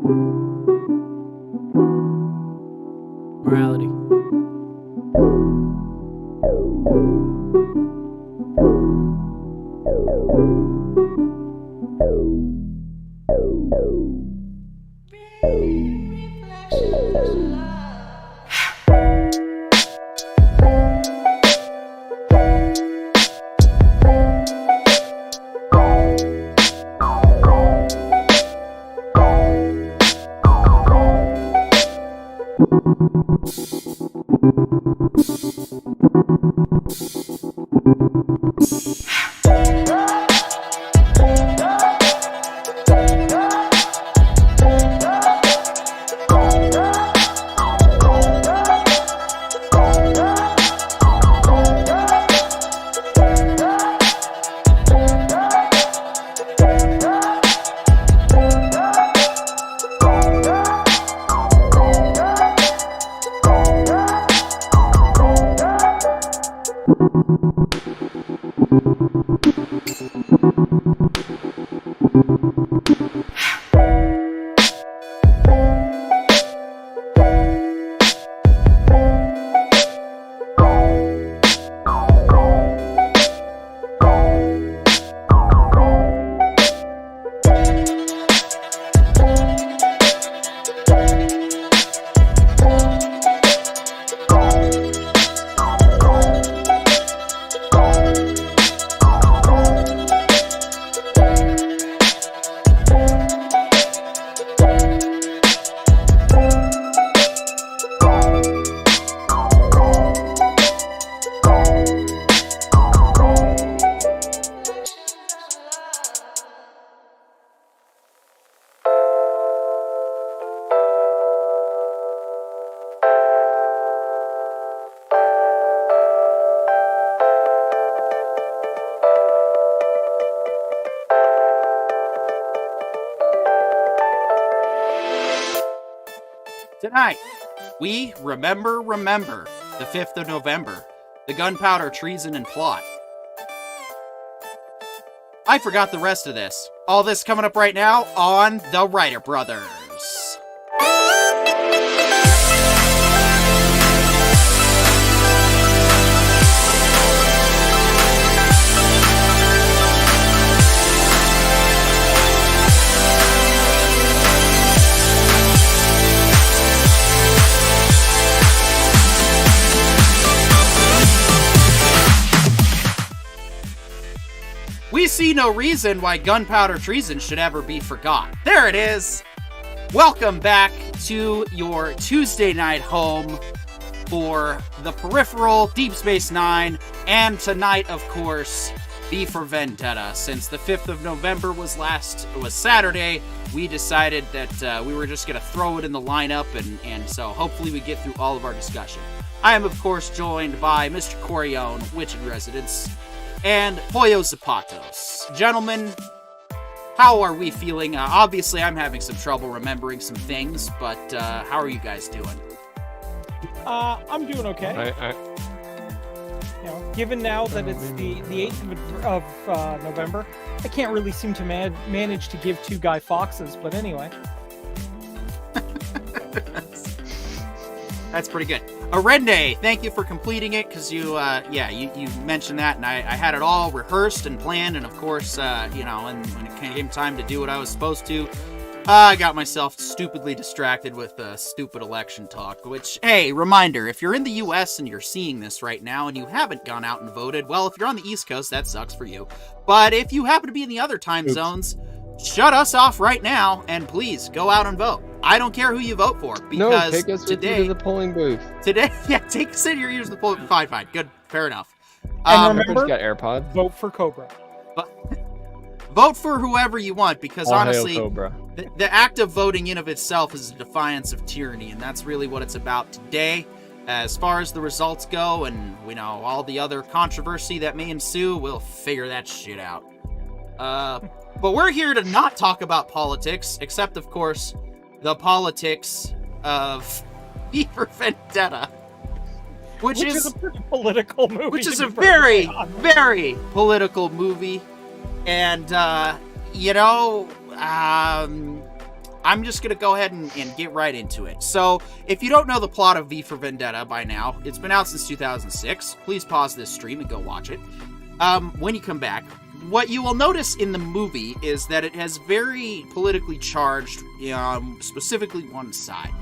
Morality. Tonight, we remember the 5th of November, the gunpowder treason and plot. I forgot the rest of this. All this coming up right now on The Writer Brothers. We see no reason why gunpowder treason should ever be forgot. There it is! Welcome back to your Tuesday night home for The Peripheral, DeepSpaceNine, and tonight, of course, VforVendetta. Since the 5th of November was Saturday, we decided that we were just going to throw it in the lineup, and so hopefully we get through all of our discussion. I am, of course, joined by Mr. Corione, Witch in Residence, and Pollo Zapatos. Gentlemen, how are we feeling? Obviously, I'm having some trouble remembering some things, but how are you guys doing? I'm doing okay. You know, given now that it's the 8th of November, I can't really seem to manage to give two Guy Fawkes, but anyway. That's pretty good. Arende, thank you for completing it, because you mentioned that, and I had it all rehearsed and planned, and of course, and when it came time to do what I was supposed to, I got myself stupidly distracted with stupid election talk, which, hey, reminder, if you're in the U.S. and you're seeing this right now and you haven't gone out and voted, well, if you're on the East Coast, that sucks for you. But if you happen to be in the other time zones, shut us off right now, and please, go out and vote. I don't care who you vote for, because take us today, with you to the polling booth. Today, take us in your ears to the polling booth. Fine, good, fair enough. And remember, got AirPods. Vote for Cobra. Vote for whoever you want, because All honestly, hail Cobra. The act of voting in of itself is a defiance of tyranny, and that's really what it's about today. As far as the results go, and all the other controversy that may ensue, we'll figure that shit out. But we're here to not talk about politics, except of course, the politics of VforVendetta, which is a pretty political movie. Which is a very, very political movie. And, I'm just going to go ahead and get right into it. So, if you don't know the plot of V for Vendetta by now, it's been out since 2006. Please pause this stream and go watch it. When you come back, what you will notice in the movie is that it has very politically charged, specifically one side.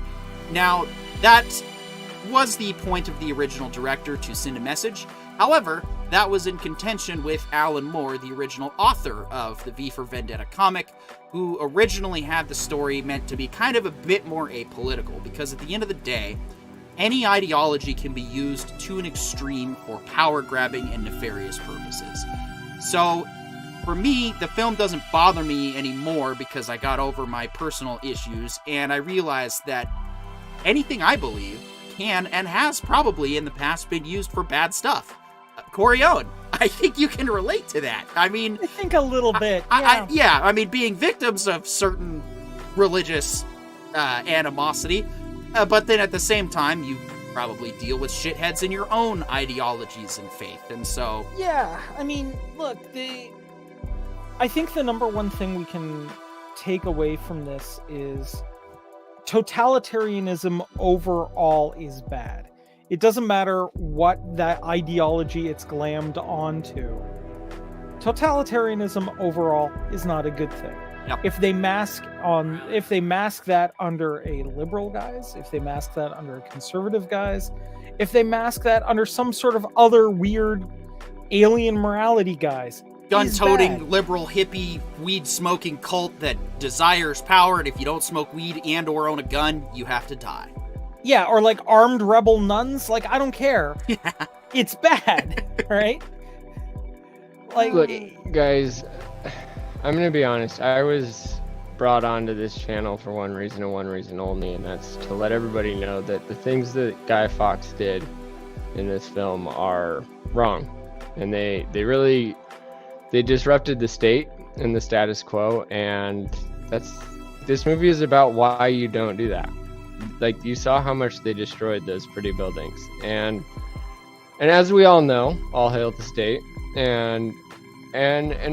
Now, that was the point of the original director to send a message. However, that was in contention with Alan Moore, the original author of the V for Vendetta comic, who originally had the story meant to be kind of a bit more apolitical, because at the end of the day, any ideology can be used to an extreme for power-grabbing and nefarious purposes. So, for me, the film doesn't bother me anymore because I got over my personal issues, and I realized that anything I believe can and has probably in the past been used for bad stuff. Corey Owen, I think you can relate to that. I mean, I think a little bit. I mean, being victims of certain religious animosity, but then at the same time, you probably deal with shitheads in your own ideologies and faith, and so... Yeah, I mean, look, I think the number one thing we can take away from this is totalitarianism overall is bad. It doesn't matter what that ideology it's glammed onto. Totalitarianism overall is not a good thing. Yep. If they mask that under a liberal guise, if they mask that under a conservative guise, if they mask that under some sort of other weird alien morality guise, gun-toting, liberal, hippie, weed-smoking cult that desires power, and if you don't smoke weed and or own a gun, you have to die. Yeah, or like armed rebel nuns. Like, I don't care. Yeah. It's bad, right? Like, look, guys, I'm gonna be honest. I was brought onto this channel for one reason and one reason only, and that's to let everybody know that the things that Guy Fawkes did in this film are wrong, and they disrupted the state and the status quo, and this movie is about why you don't do that. Like, you saw how much they destroyed those pretty buildings, and as we all know, all hail the state, and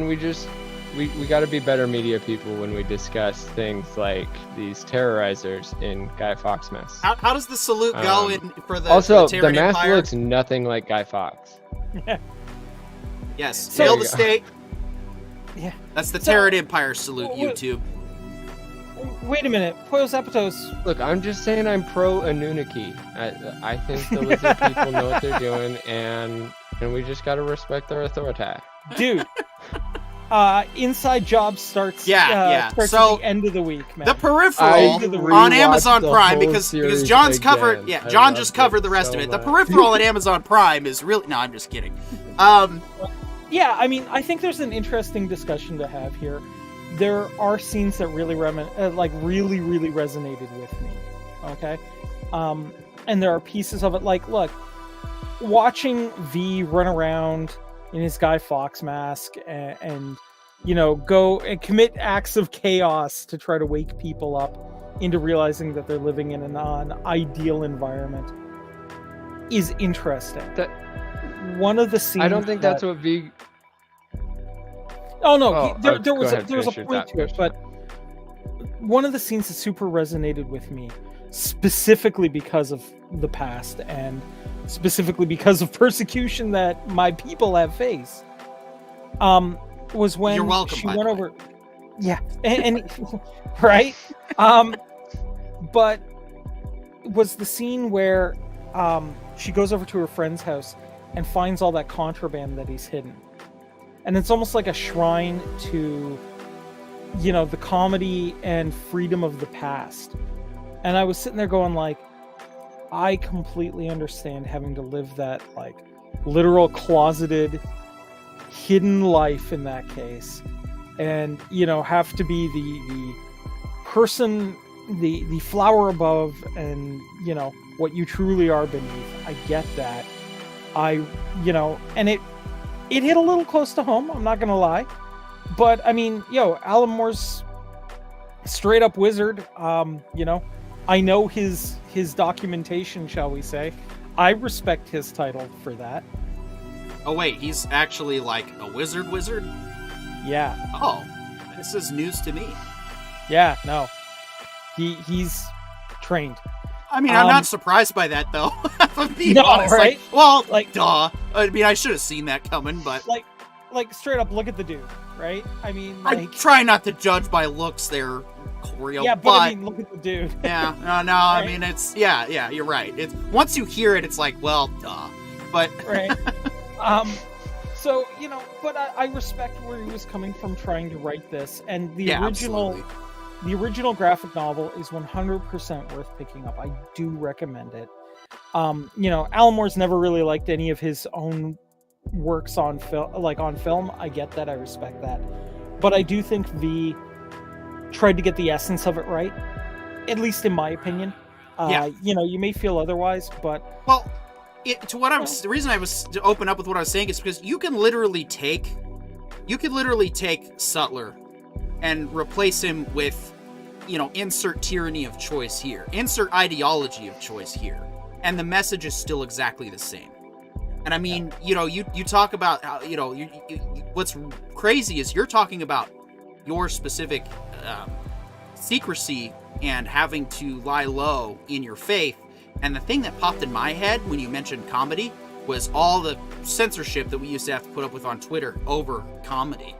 we got to be better media people when we discuss things like these terrorizers in Guy Fawkes mess. How does the salute go in for the also the the mask Empire? looks nothing like Guy Fawkes. Yes, So- hail the state. yeah. That's the Terran Empire salute, YouTube. Wait a minute, Poyos Apatos. Look, I'm just saying I'm pro Anunnaki. I think the lizard people know what they're doing, and we just gotta respect their authority. Dude. Inside Job starts. Starts So, at the end of the week, man. The Peripheral on Amazon Prime, because John's covered. Yeah, John just covered the rest of it. The Peripheral on Amazon Prime is really. No, I'm just kidding. Yeah, I mean, I think there's an interesting discussion to have here. There are scenes that really, really resonated with me. Okay, and there are pieces of it. Like, look, watching V run around in his Guy Fawkes mask and go and commit acts of chaos to try to wake people up into realizing that they're living in a non-ideal environment is interesting. One of the scenes. I don't think that's what V. Oh no, there was a finish point to it, but one of the scenes that super resonated with me, specifically because of the past and specifically because of persecution that my people have faced, was when You're welcome, she by went the over. Yeah, and right, but was the scene where she goes over to her friend's house and finds all that contraband that he's hidden. And it's almost like a shrine to, the comedy and freedom of the past. And I was sitting there going like, I completely understand having to live that like literal closeted, hidden life in that case. And, have to be the person, the flower above and, what you truly are beneath. I get that. And it hit a little close to home, I'm not gonna lie. But I mean, Alan Moore's straight up wizard. I know his documentation, shall we say. I respect his title for that. Oh wait, he's actually like a wizard? Yeah. Oh, this is news to me. Yeah, no. He's trained. I mean, I'm not surprised by that, though. Being No, honest. right? Like, duh. I mean, I should have seen that coming, but like straight up, look at the dude, right? I mean, like, I try not to judge by looks there, Choreo. yeah, but I mean, look at the dude. Yeah, no. Right? I mean, it's yeah. You're right. It's once you hear it, it's like, well, duh. But Right. So, you know, but I respect where he was coming from trying to write this, and the original graphic novel is 100% worth picking up. I do recommend it. You know, Alan Moore's never really liked any of his own works on film. I get that. I respect that. But I do think V tried to get the essence of it right, at least in my opinion. You know, you may feel otherwise, but the reason I was to open up with what I was saying is because you can literally take Sutler and replace him with, you know, insert tyranny of choice here, insert ideology of choice here, and the message is still exactly the same. And I mean, you know, you talk about how, you know, what's crazy is you're talking about your specific secrecy and having to lie low in your faith. And the thing that popped in my head when you mentioned comedy was all the censorship that we used to have to put up with on Twitter over comedy.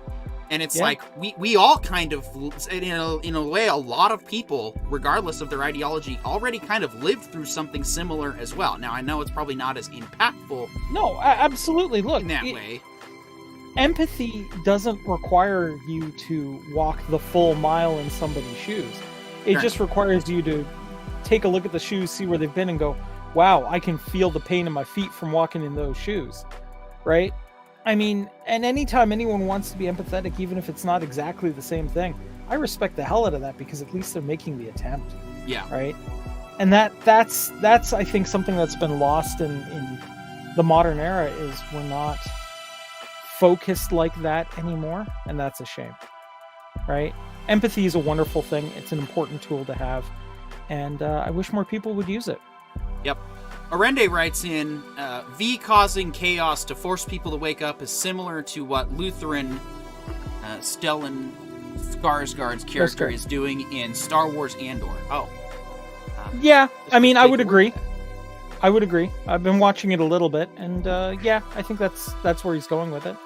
And it's like, we all kind of, in a way, a lot of people, regardless of their ideology, already kind of lived through something similar as well. Now, I know it's probably not as impactful. No, absolutely. Look, in that way. Empathy doesn't require you to walk the full mile in somebody's shoes. It just requires you to take a look at the shoes, see where they've been, and go, wow, I can feel the pain in my feet from walking in those shoes, right? I mean, and anytime anyone wants to be empathetic, even if it's not exactly the same thing, I respect the hell out of that, because at least they're making the attempt. Yeah. Right? And that's I think something that's been lost in the modern era, is we're not focused like that anymore, and that's a shame. Right? Empathy is a wonderful thing. It's an important tool to have, and I wish more people would use it. Yep. Arende writes in, V causing chaos to force people to wake up is similar to what Lutheran Stellan Skarsgård's character is doing in Star Wars Andor. Yeah, I mean, I would agree. I would agree. I've been watching it a little bit, and yeah, I think that's where he's going with it.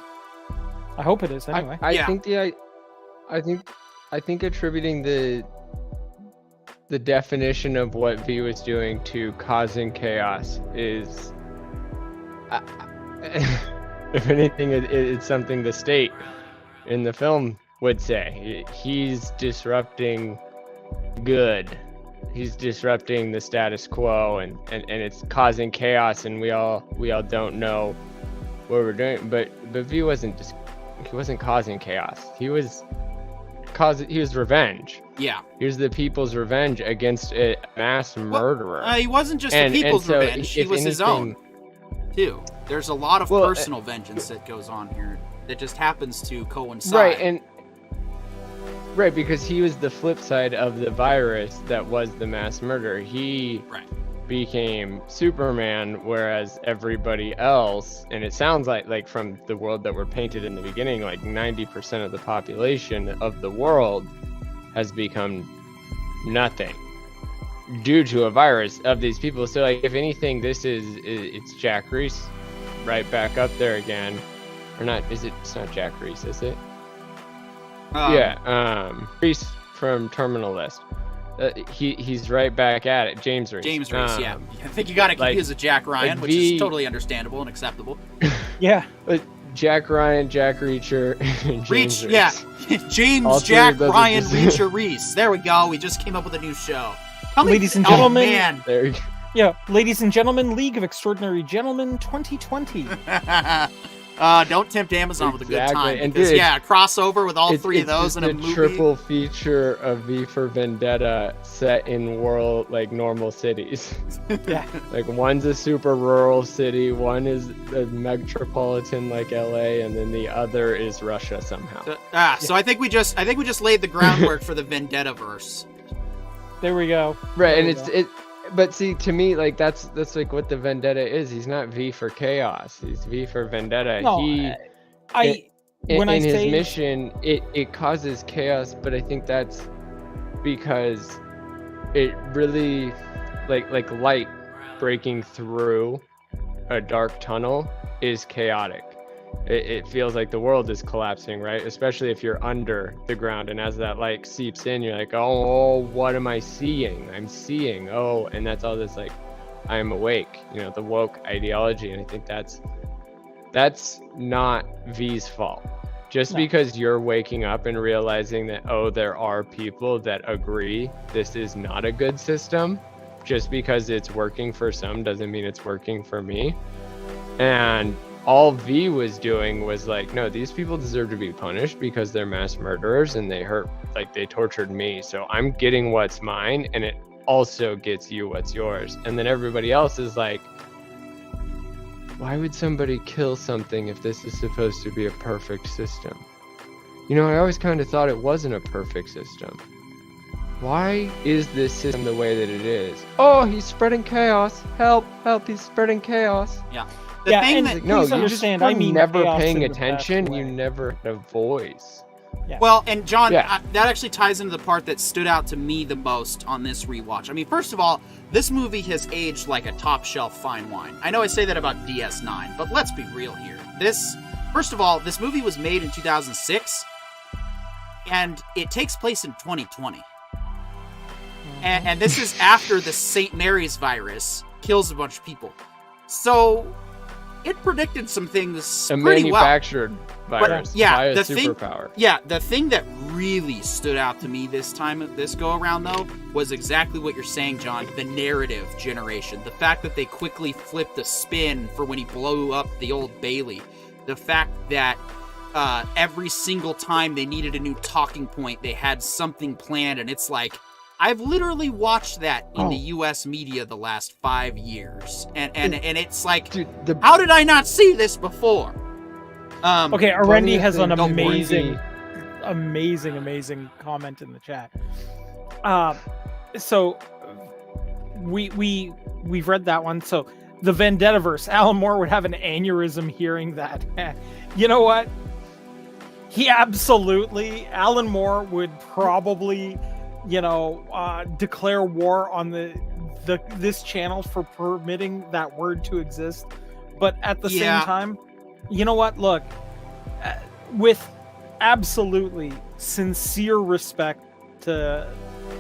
I hope it is, anyway. I think attributing the definition of what V was doing to causing chaos is, if anything, it's something the state in the film would say. He's disrupting good. He's disrupting the status quo, and it's causing chaos, and we all don't know what we're doing. But V wasn't causing chaos. He was revenge. Yeah. He was the people's revenge against a mass murderer. He wasn't just the people's revenge. He was his own, too. There's a lot of personal vengeance that goes on here that just happens to coincide. Right, because he was the flip side of the virus that was the mass murder. He became Superman, whereas everybody else, and it sounds like from the world that were painted in the beginning, like 90% of the population of the world has become nothing due to a virus of these people. So, like, if anything, it's Jack Reese right back up there again. Or not, it's not Jack Reese, is it? Reese from Terminal List. He's right back at it. James Reese. Yeah. I think you got to confuse with Jack Ryan, which is totally understandable and acceptable. Yeah. But Jack Ryan, Jack Reacher, and James Reese. Yeah. James, Jack, Ryan, Reacher, Reese. There we go. We just came up with a new show. Ladies and gentlemen. Man. There you go. Yeah, ladies and gentlemen, League of Extraordinary Gentlemen 2020. Don't tempt Amazon with a good time. And because, crossover with all three of those in a movie. It's a triple feature of VforVendetta set in normal cities. Yeah. Like, one's a super rural city, one is a metropolitan like LA, and then the other is Russia somehow. So I think we just laid the groundwork for the Vendetta verse. There we go. Right, and but see, to me, like, that's like what the Vendetta is. He's not V for chaos. He's V for Vendetta. No, in his mission, it causes chaos, but I think that's because it really like light breaking through a dark tunnel is chaotic. It feels like the world is collapsing, right? Especially if you're under the ground, and as that light seeps in, you're like, oh, what am I seeing? I'm seeing, oh, and that's all this like, I'm awake, the woke ideology. And I think that's not V's fault. Just because you're waking up and realizing that, oh, there are people that agree this is not a good system, just because it's working for some doesn't mean it's working for me. And all V was doing was like, no, these people deserve to be punished because they're mass murderers and they tortured me. So I'm getting what's mine, and it also gets you what's yours. And then everybody else is like, why would somebody kill something if this is supposed to be a perfect system? I always kind of thought it wasn't a perfect system. Why is this system the way that it is? Oh, he's spreading chaos. Help, he's spreading chaos. Yeah. The thing that, no, you just were never paying attention. You never had a voice. Yeah. Well, and John, that actually ties into the part that stood out to me the most on this rewatch. I mean, first of all, this movie has aged like a top shelf fine wine. I know I say that about DS9, but let's be real here. First of all, this movie was made in 2006, and it takes place in 2020. And this is after the St. Mary's virus kills a bunch of people. So it predicted some things pretty well. A manufactured virus by a superpower. The thing that really stood out to me this go around, though, was exactly what you're saying, John. The narrative generation. The fact that they quickly flipped the spin for when he blew up the Old Bailey. The fact that every single time they needed a new talking point, they had something planned, and it's like, I've literally watched that in the U.S. media the last 5 years, and it's like, dude, how did I not see this before? Okay, Arendi has an amazing comment in the chat. So we've read that one. So the Vendettaverse, Alan Moore would have an aneurysm hearing that. You know what? Alan Moore would probably, declare war on this channel for permitting that word to exist. But at the same time, you know what? Look, with absolutely sincere respect to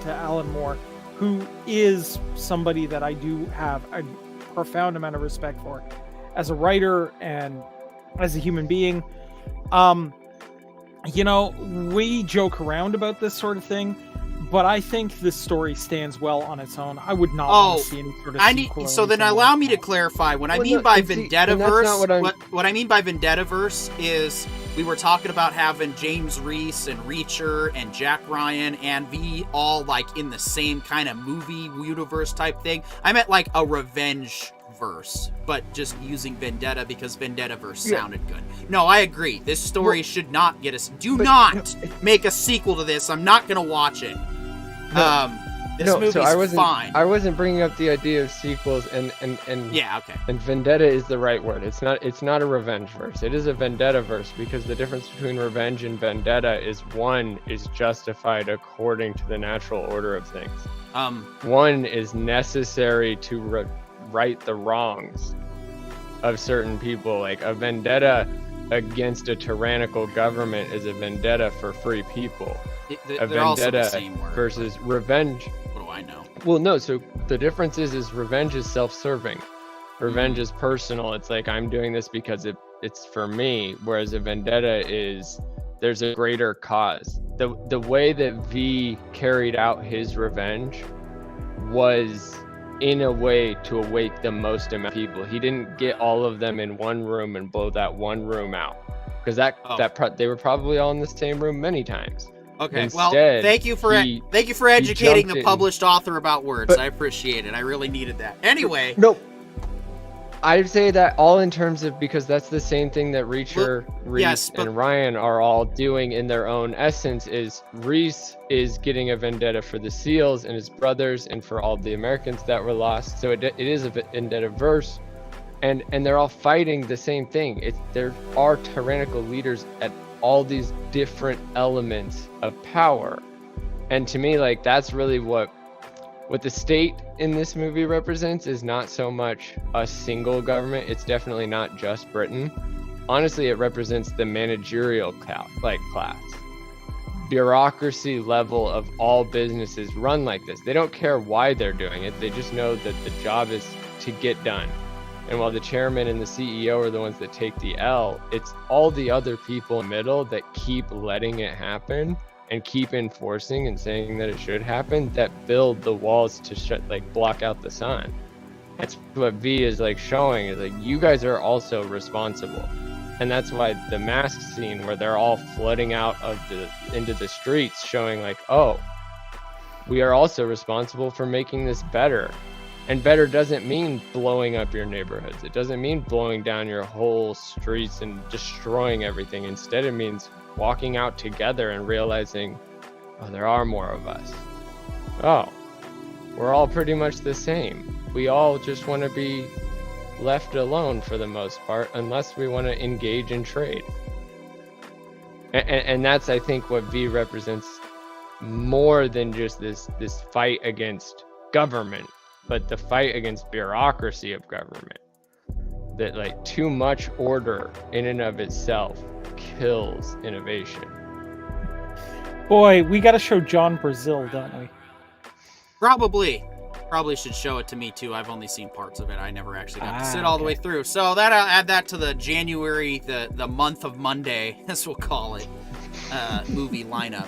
Alan Moore, who is somebody that I do have a profound amount of respect for as a writer and as a human being. We joke around about this sort of thing, but I think this story stands well on its own. I would not want to see any sort of sequel. So then allow me to clarify. What I mean by Vendettaverse, what I mean by Vendettaverse is we were talking about having James Reese and Reacher and Jack Ryan and V all like in the same kind of movie universe type thing. I meant like a revenge verse, but just using Vendetta because Vendettaverse sounded good. No, I agree. This story should not get us. Do not make a sequel to this. I'm not gonna watch it. This movie's fine. I wasn't bringing up the idea of sequels, and And Vendetta is the right word. It's not a revenge verse. It is a Vendetta verse, because the difference between revenge and Vendetta is one is justified according to the natural order of things. One is necessary to right the wrongs of certain people. Like a vendetta against a tyrannical government is a vendetta for free people. A vendetta versus revenge. What do I know? Well, no. So the difference is revenge is self-serving. Revenge is personal. It's like, I'm doing this because it's for me. Whereas a vendetta is, there's a greater cause. The way that V carried out his revenge was in a way to awake the most amount of people. He didn't get all of them in one room and blow that one room out, because they were probably all in the same room many times. Okay. Instead, thank you for educating the published author about words. I appreciate it. I really needed that. Anyway. No. I'd say that all in terms of, because that's the same thing that Reacher, Reese, and Ryan are all doing in their own essence. Is Reese is getting a vendetta for the SEALs and his brothers and for all the Americans that were lost. So it is a vendetta verse, and they're all fighting the same thing. There are tyrannical leaders at all these different elements of power, and to me, like, that's really what what the state in this movie represents is not so much a single government. It's definitely not just Britain. Honestly, it represents the managerial class. Bureaucracy level of all businesses run like this. They don't care why they're doing it. They just know that the job is to get done. And while the chairman and the CEO are the ones that take the L, it's all the other people in the middle that keep letting it happen and keep enforcing and saying that it should happen, that build the walls to block out the sun. That's what V is showing, is you guys are also responsible. And that's why the mask scene where they're all flooding out into the streets, showing oh, we are also responsible for making this better. And better doesn't mean blowing up your neighborhoods. It doesn't mean blowing down your whole streets and destroying everything. Instead, it means walking out together and realizing, oh, there are more of us. Oh, we're all pretty much the same. We all just want to be left alone for the most part, unless we want to engage in trade. And that's, I think, what V represents more than just this fight against government, but the fight against bureaucracy of government. That too much order in and of itself kills innovation. Boy, we got to show John Brazil, don't we? Probably should show it to me too. I've only seen parts of it. I never actually got to sit all the way through. So that I'll add that to the January, the month of Monday, as we'll call it, movie lineup.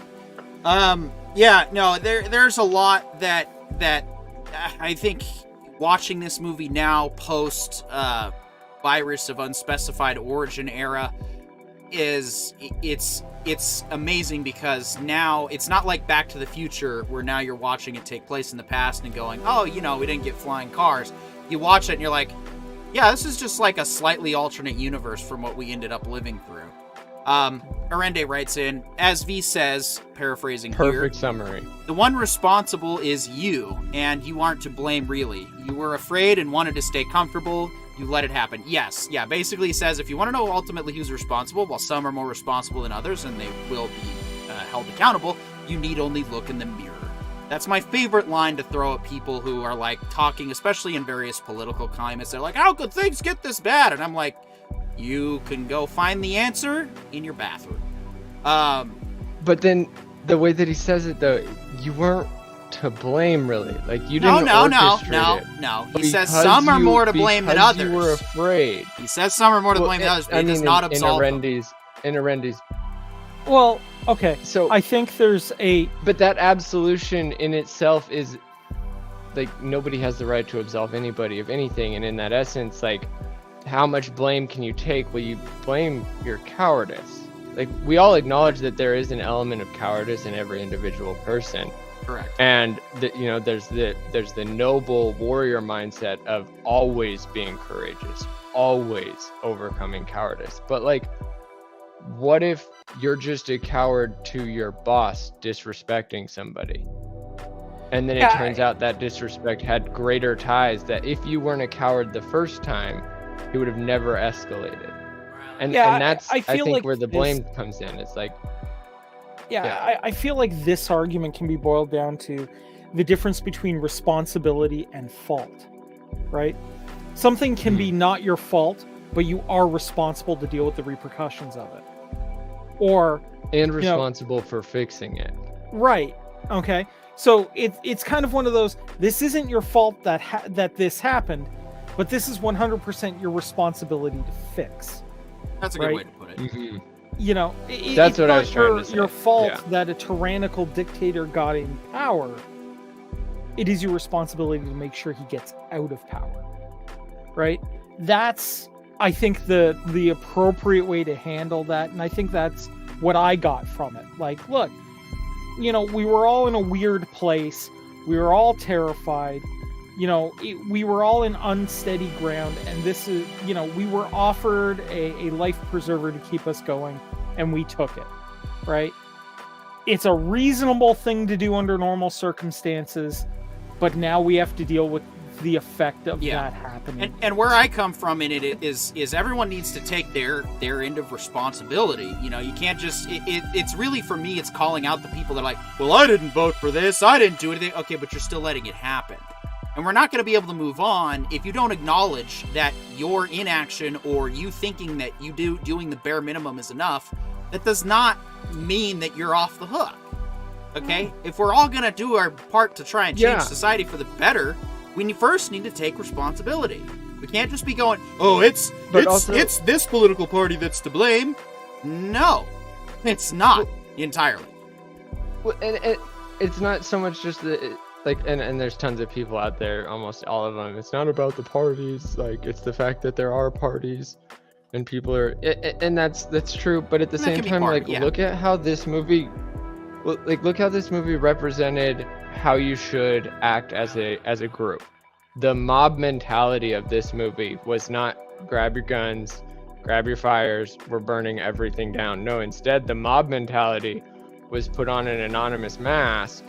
There's a lot that I think watching this movie now post virus of unspecified origin era it's amazing, because now it's not like Back to the Future where now you're watching it take place in the past and going, oh, we didn't get flying cars. You watch it and you're like, yeah, this is just a slightly alternate universe from what we ended up living through. Arende writes in, as V says, paraphrasing Perfect summary. The one responsible is you, and you aren't to blame, really. You were afraid and wanted to stay comfortable. You let it happen. Yes. Yeah. Basically, he says if you want to know ultimately who's responsible, while some are more responsible than others, and they will be held accountable, you need only look in the mirror. That's my favorite line to throw at people who are talking, especially in various political climates. They're like, how could things get this bad? And I'm like, you can go find the answer in your bathroom. But then the way that he says it, though, you weren't to blame, really. You didn't orchestrate it. No. He says some are more to blame than others. You were afraid. He says some are more to blame than others, but he does not absolve them. In Arendi's. Well, okay. So I think there's But that absolution in itself is nobody has the right to absolve anybody of anything, and in that essence, how much blame can you take? Well, you blame your cowardice. We all acknowledge that there is an element of cowardice in every individual person. Correct. And there's the noble warrior mindset of always being courageous, always overcoming cowardice. But what if you're just a coward to your boss disrespecting somebody? And then it turns out that disrespect had greater ties, that if you weren't a coward the first time, it would have never escalated. And that's I think where the blame comes in. It's I feel like this argument can be boiled down to the difference between responsibility and fault, right? Something can be not your fault, but you are responsible to deal with the repercussions of it. And responsible for fixing it. Right. Okay. So it's kind of one of those, this isn't your fault that this happened, but this is 100% your responsibility to fix. That's a good way to put it. Mm-hmm. That's what I was trying to say. Your fault that a tyrannical dictator got in power. It is your responsibility to make sure he gets out of power, right? That's, I think, the appropriate way to handle that, and I think that's what I got from it. Look, we were all in a weird place. We were all terrified. We were all in unsteady ground, and this is, we were offered a life preserver to keep us going, and we took it, right? It's a reasonable thing to do under normal circumstances, but now we have to deal with the effect of that happening. And where I come from in it is everyone needs to take their end of responsibility. You know, you can't just, it's really, for me, it's calling out the people that are like, well, I didn't vote for this, I didn't do anything. Okay, but you're still letting it happen. And we're not going to be able to move on if you don't acknowledge that your inaction or you thinking that doing the bare minimum is enough. That does not mean that you're off the hook. Okay? If we're all going to do our part to try and change society for the better, we first need to take responsibility. We can't just be going, oh, it's this political party that's to blame. No, it's not entirely. Well, and it's not so much just the... Like, and there's tons of people out there, almost all of them. It's not about the parties. Like, it's the fact that there are parties, and people are, and that's true. But at the same time, look at how this movie, look how this movie represented how you should act as a group. The mob mentality of this movie was not grab your guns, grab your fires, we're burning everything down. No, instead, the mob mentality was put on an anonymous mask,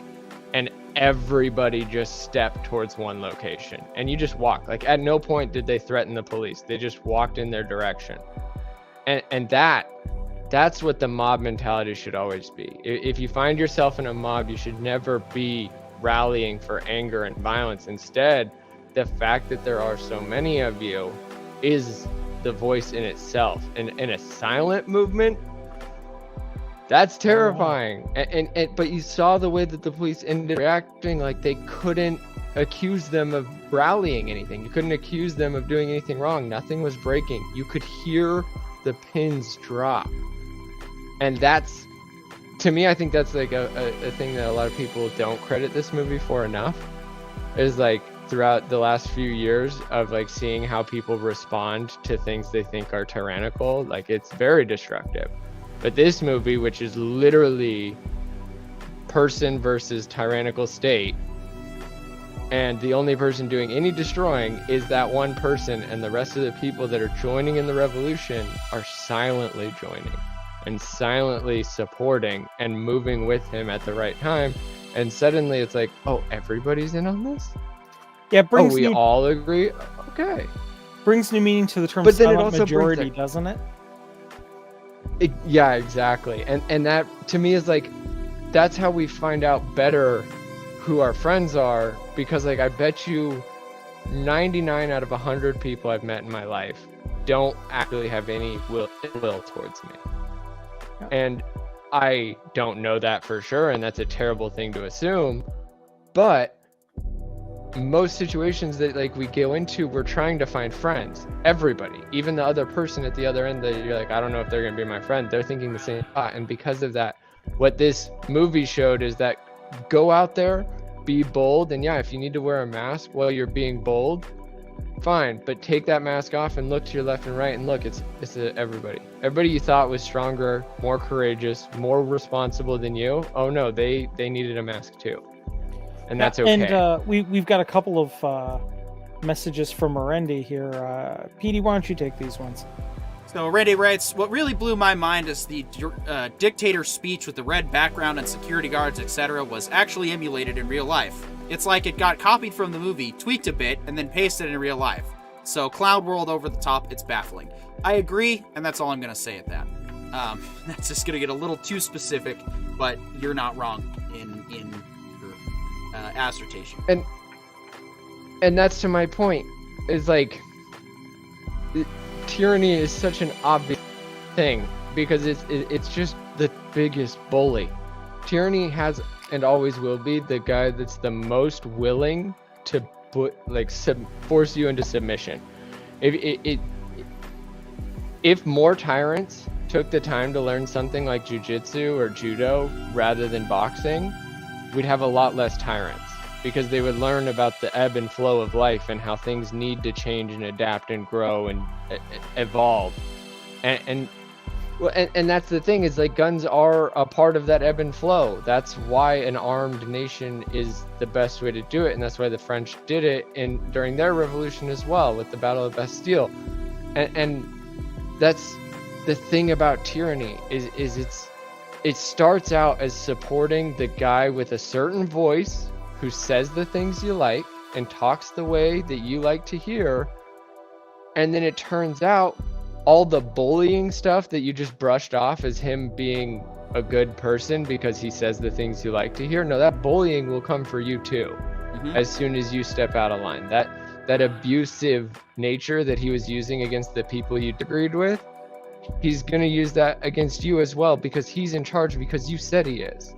and everybody just stepped towards one location, and you just walked. Like, at no point did they threaten the police. They just walked in their direction. And that's what the mob mentality should always be. If you find yourself in a mob, you should never be rallying for anger and violence. Instead, the fact that there are so many of you is the voice in itself. And in a silent movement, that's terrifying. But you saw the way that the police ended reacting. Like, they couldn't accuse them of rallying anything. You couldn't accuse them of doing anything wrong. Nothing was breaking. You could hear the pins drop. And that's, to me, I think that's like a thing that a lot of people don't credit this movie for enough. Is like, throughout the last few years of like seeing how people respond to things they think are tyrannical, like, it's very destructive. But this movie, which is literally person versus tyrannical state, and the only person doing any destroying is that one person, and the rest of the people that are joining in the revolution are silently joining and silently supporting and moving with him at the right time. And suddenly it's like, oh, everybody's in on this? Yeah, it brings we all agree? Okay. Brings new meaning to the term silent majority, doesn't it? Yeah, exactly. And that, to me, is like, that's how we find out better who our friends are, because like, I bet you 99 out of 100 people I've met in my life don't actually have any will towards me. Yeah. And I don't know that for sure, and that's a terrible thing to assume, but most situations that like we go into, we're trying to find friends. Everybody, even the other person at the other end that you're like, I don't know if they're gonna be my friend, they're thinking the same thought. And because of that, what this movie showed is that go out there, be bold, and yeah, if you need to wear a mask while you're being bold, fine, but take that mask off and look to your left and right, and look, it's everybody you thought was stronger, more courageous, more responsible than you. Oh no, they needed a mask too. And that's okay. And we've got a couple of messages from Merendi here. Petey, why don't you take these ones? So Randy writes, what really blew my mind is the dictator's speech with the red background and security guards, etc. was actually emulated in real life. It's like it got copied from the movie, tweaked a bit, and then pasted in real life. So Cloud World over the top, it's baffling. I agree, and that's all I'm going to say at that. That's just going to get a little too specific, but you're not wrong in your assertion. And that's to my point, is like, tyranny is such an obvious thing because it's just the biggest bully. Tyranny has and always will be the guy that's the most willing to force you into submission. If more tyrants took the time to learn something like jiu-jitsu or judo rather than boxing, we'd have a lot less tyrants, because they would learn about the ebb and flow of life and how things need to change and adapt and grow and evolve. And that's the thing, is like, guns are a part of that ebb and flow. That's why an armed nation is the best way to do it, and that's why the French did it during their revolution as well, with the Battle of Bastille. And that's the thing about tyranny, is it starts out as supporting the guy with a certain voice who says the things you like and talks the way that you like to hear, and then it turns out all the bullying stuff that you just brushed off as him being a good person because he says the things you like to hear, no, that bullying will come for you too. As soon as you step out of line. That abusive nature that he was using against the people you agreed with, he's going to use that against you as well because he's in charge because you said he is.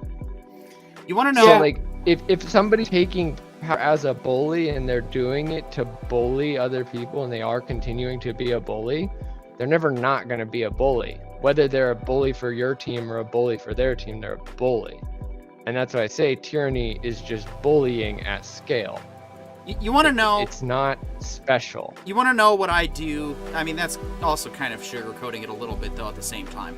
You want to know? So, like, if somebody's taking power as a bully and they're doing it to bully other people and they are continuing to be a bully, they're never not going to be a bully. Whether they're a bully for your team or a bully for their team, they're a bully. And that's why I say tyranny is just bullying at scale. You want to know? It's not special. You want to know what I do? I mean, that's also kind of sugarcoating it a little bit, though, at the same time.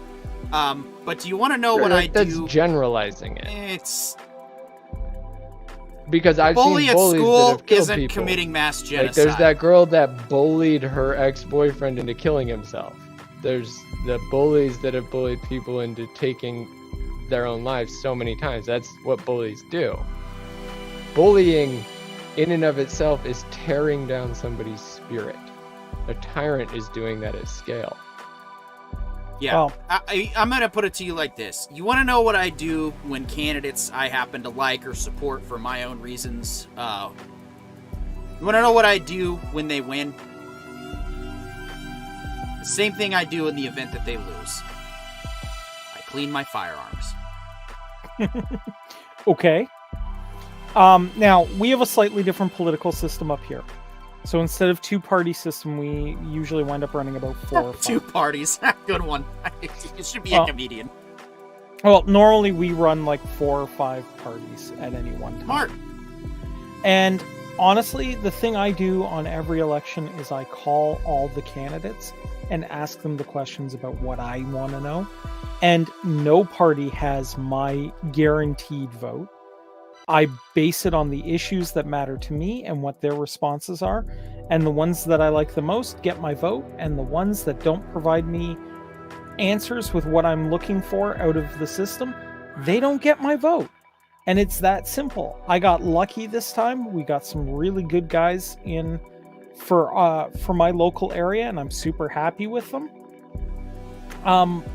But do you want to know what I do? That's generalizing it. It's because I've seen bullies at school that have killed isn't people. Committing mass genocide. Like, there's that girl that bullied her ex-boyfriend into killing himself. There's the bullies that have bullied people into taking their own lives so many times. That's what bullies do. Bullying in and of itself is tearing down somebody's spirit. A tyrant is doing that at scale. Yeah, well, I'm going to put it to you like this. You want to know what I do when candidates I happen to like or support for my own reasons? You want to know what I do when they win? The same thing I do in the event that they lose. I clean my firearms. Okay. Now, we have a slightly different political system up here. So instead of two-party system, we usually wind up running about 4 or 5. 2 parties. Good one. It should be a comedian. Well, normally we run like 4 or 5 parties at any one time. Smart. And honestly, the thing I do on every election is I call all the candidates and ask them the questions about what I want to know. And no party has my guaranteed vote. I base it on the issues that matter to me and what their responses are. And the ones that I like the most get my vote. And the ones that don't provide me answers with what I'm looking for out of the system, they don't get my vote. And it's that simple. I got lucky this time. We got some really good guys in for my local area, and I'm super happy with them.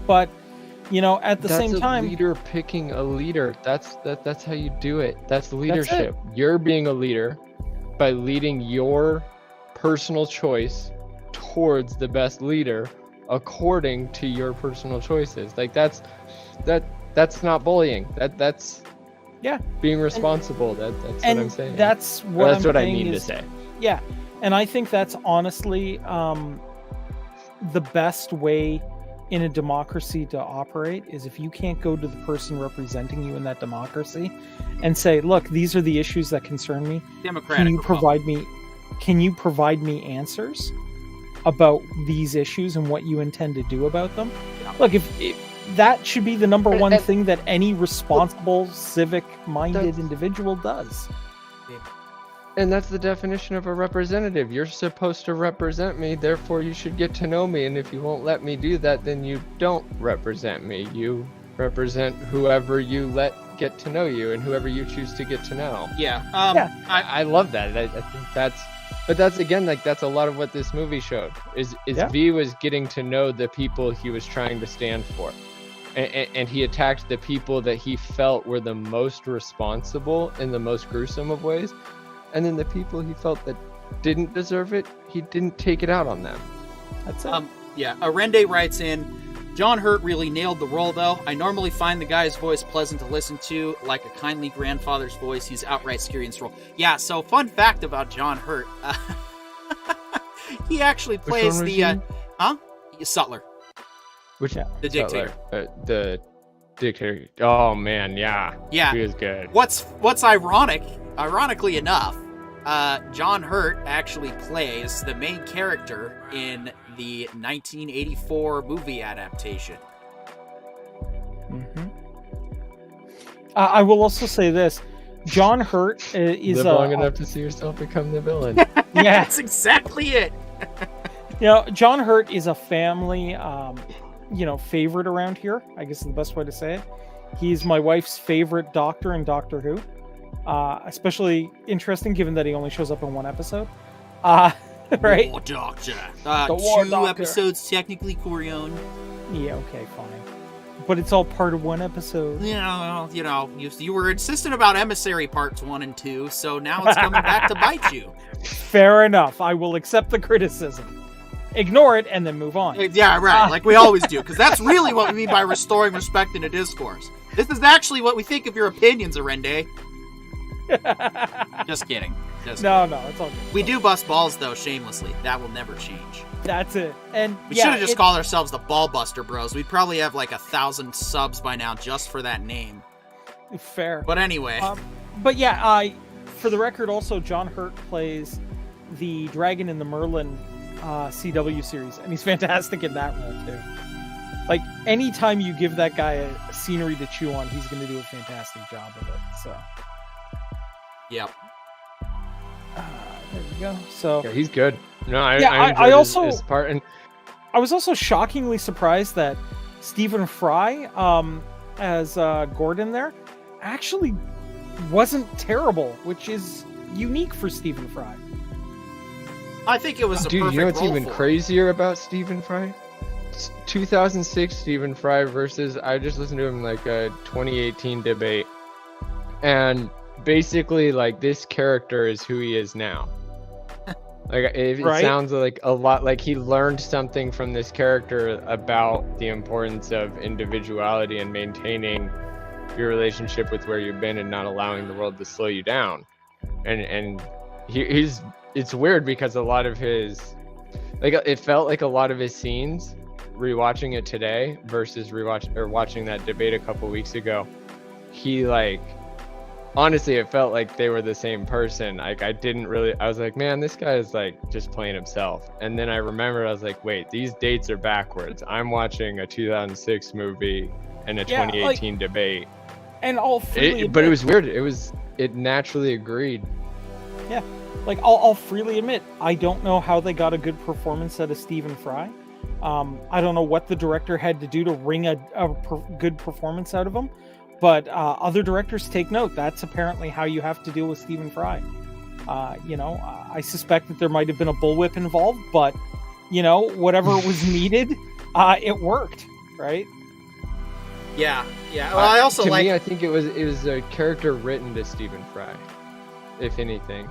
But you know, at the same time, that's a leader picking a leader. That's how you do it. That's leadership. You're being a leader by leading your personal choice towards the best leader according to your personal choices. Like that's not bullying. That's being responsible. That's what I'm saying. That's what I mean to say. Yeah, and I think that's honestly the best way in a democracy to operate is if you can't go to the person representing you in that democracy and say, look, these are the issues that concern me. Can you provide me answers about these issues and what you intend to do about them? Yeah. Look, if that should be the number one thing that any responsible, civic-minded individual does. Yeah. And that's the definition of a representative. You're supposed to represent me, therefore you should get to know me. And if you won't let me do that, then you don't represent me. You represent whoever you let get to know you and whoever you choose to get to know. Yeah. I love that. I think that's again, like that's a lot of what this movie showed is V was getting to know the people he was trying to stand for. And he attacked the people that he felt were the most responsible in the most gruesome of ways. And then the people he felt that didn't deserve it, he didn't take it out on them. That's it. Arende writes in, John Hurt really nailed the role, though. I normally find the guy's voice pleasant to listen to, like a kindly grandfather's voice. He's outright scary in his role. Yeah, so fun fact about John Hurt. He actually plays the... Sutler. Which the dictator. The dictator. Oh, man, yeah. Yeah. He was good. What's ironic... Ironically enough, John Hurt actually plays the main character in the 1984 movie adaptation. Mm-hmm. I will also say this. John Hurt is live long enough to see yourself become the villain. Yeah, that's exactly it. John Hurt is a family, favorite around here. I guess is the best way to say it. He's my wife's favorite doctor in Doctor Who. Especially interesting given that he only shows up in one episode. Right? War Doctor. The War Two Doctor. episodes technically, Corione. Yeah, okay, fine. But it's all part of one episode. Yeah, you were insistent about Emissary Parts 1 and 2, so now it's coming back to bite you. Fair enough. I will accept the criticism. Ignore it and then move on. Yeah, right, like we always do, because that's really what we mean by restoring respect in a discourse. This is actually what we think of your opinions, Arende. Just kidding. No, it's all good. We do bust balls, though, shamelessly. That will never change. That's it. And we should have just called ourselves the Ball Buster Bros. We'd probably have like 1,000 subs by now just for that name. Fair. But anyway. But yeah, for the record, also, John Hurt plays the Dragon in the Merlin CW series, and he's fantastic in that role, too. Like, anytime you give that guy a scenery to chew on, he's going to do a fantastic job of it, so. Yep. There we go. So yeah, he's good. No, I also his part, and I was also shockingly surprised that Stephen Fry, as Gordon there, actually wasn't terrible, which is unique for Stephen Fry. I think it was a dude. perfect You know what's role even for crazier about Stephen Fry? 2006 Stephen Fry versus I just listened to him like a 2018 debate, and basically like this character is who he is now. Like it sounds like a lot like he learned something from this character about the importance of individuality and maintaining your relationship with where you've been and not allowing the world to slow you down. And he's it's weird because a lot of his it felt like a lot of his scenes rewatching it today versus watching that debate a couple weeks ago, he honestly, it felt like they were the same person. I was like, man, this guy is like just playing himself. And then I remembered, I was like, wait, these dates are backwards. I'm watching a 2006 movie and a 2018 debate. And but it was weird. It naturally agreed. Yeah. Like, I'll freely admit, I don't know how they got a good performance out of Stephen Fry. I don't know what the director had to do to wring a good performance out of him. But other directors take note. That's apparently how you have to deal with Stephen Fry. I suspect that there might have been a bullwhip involved, but, whatever was needed, it worked, right? Yeah. Well, I also to me, I think it was a character written to Stephen Fry, if anything.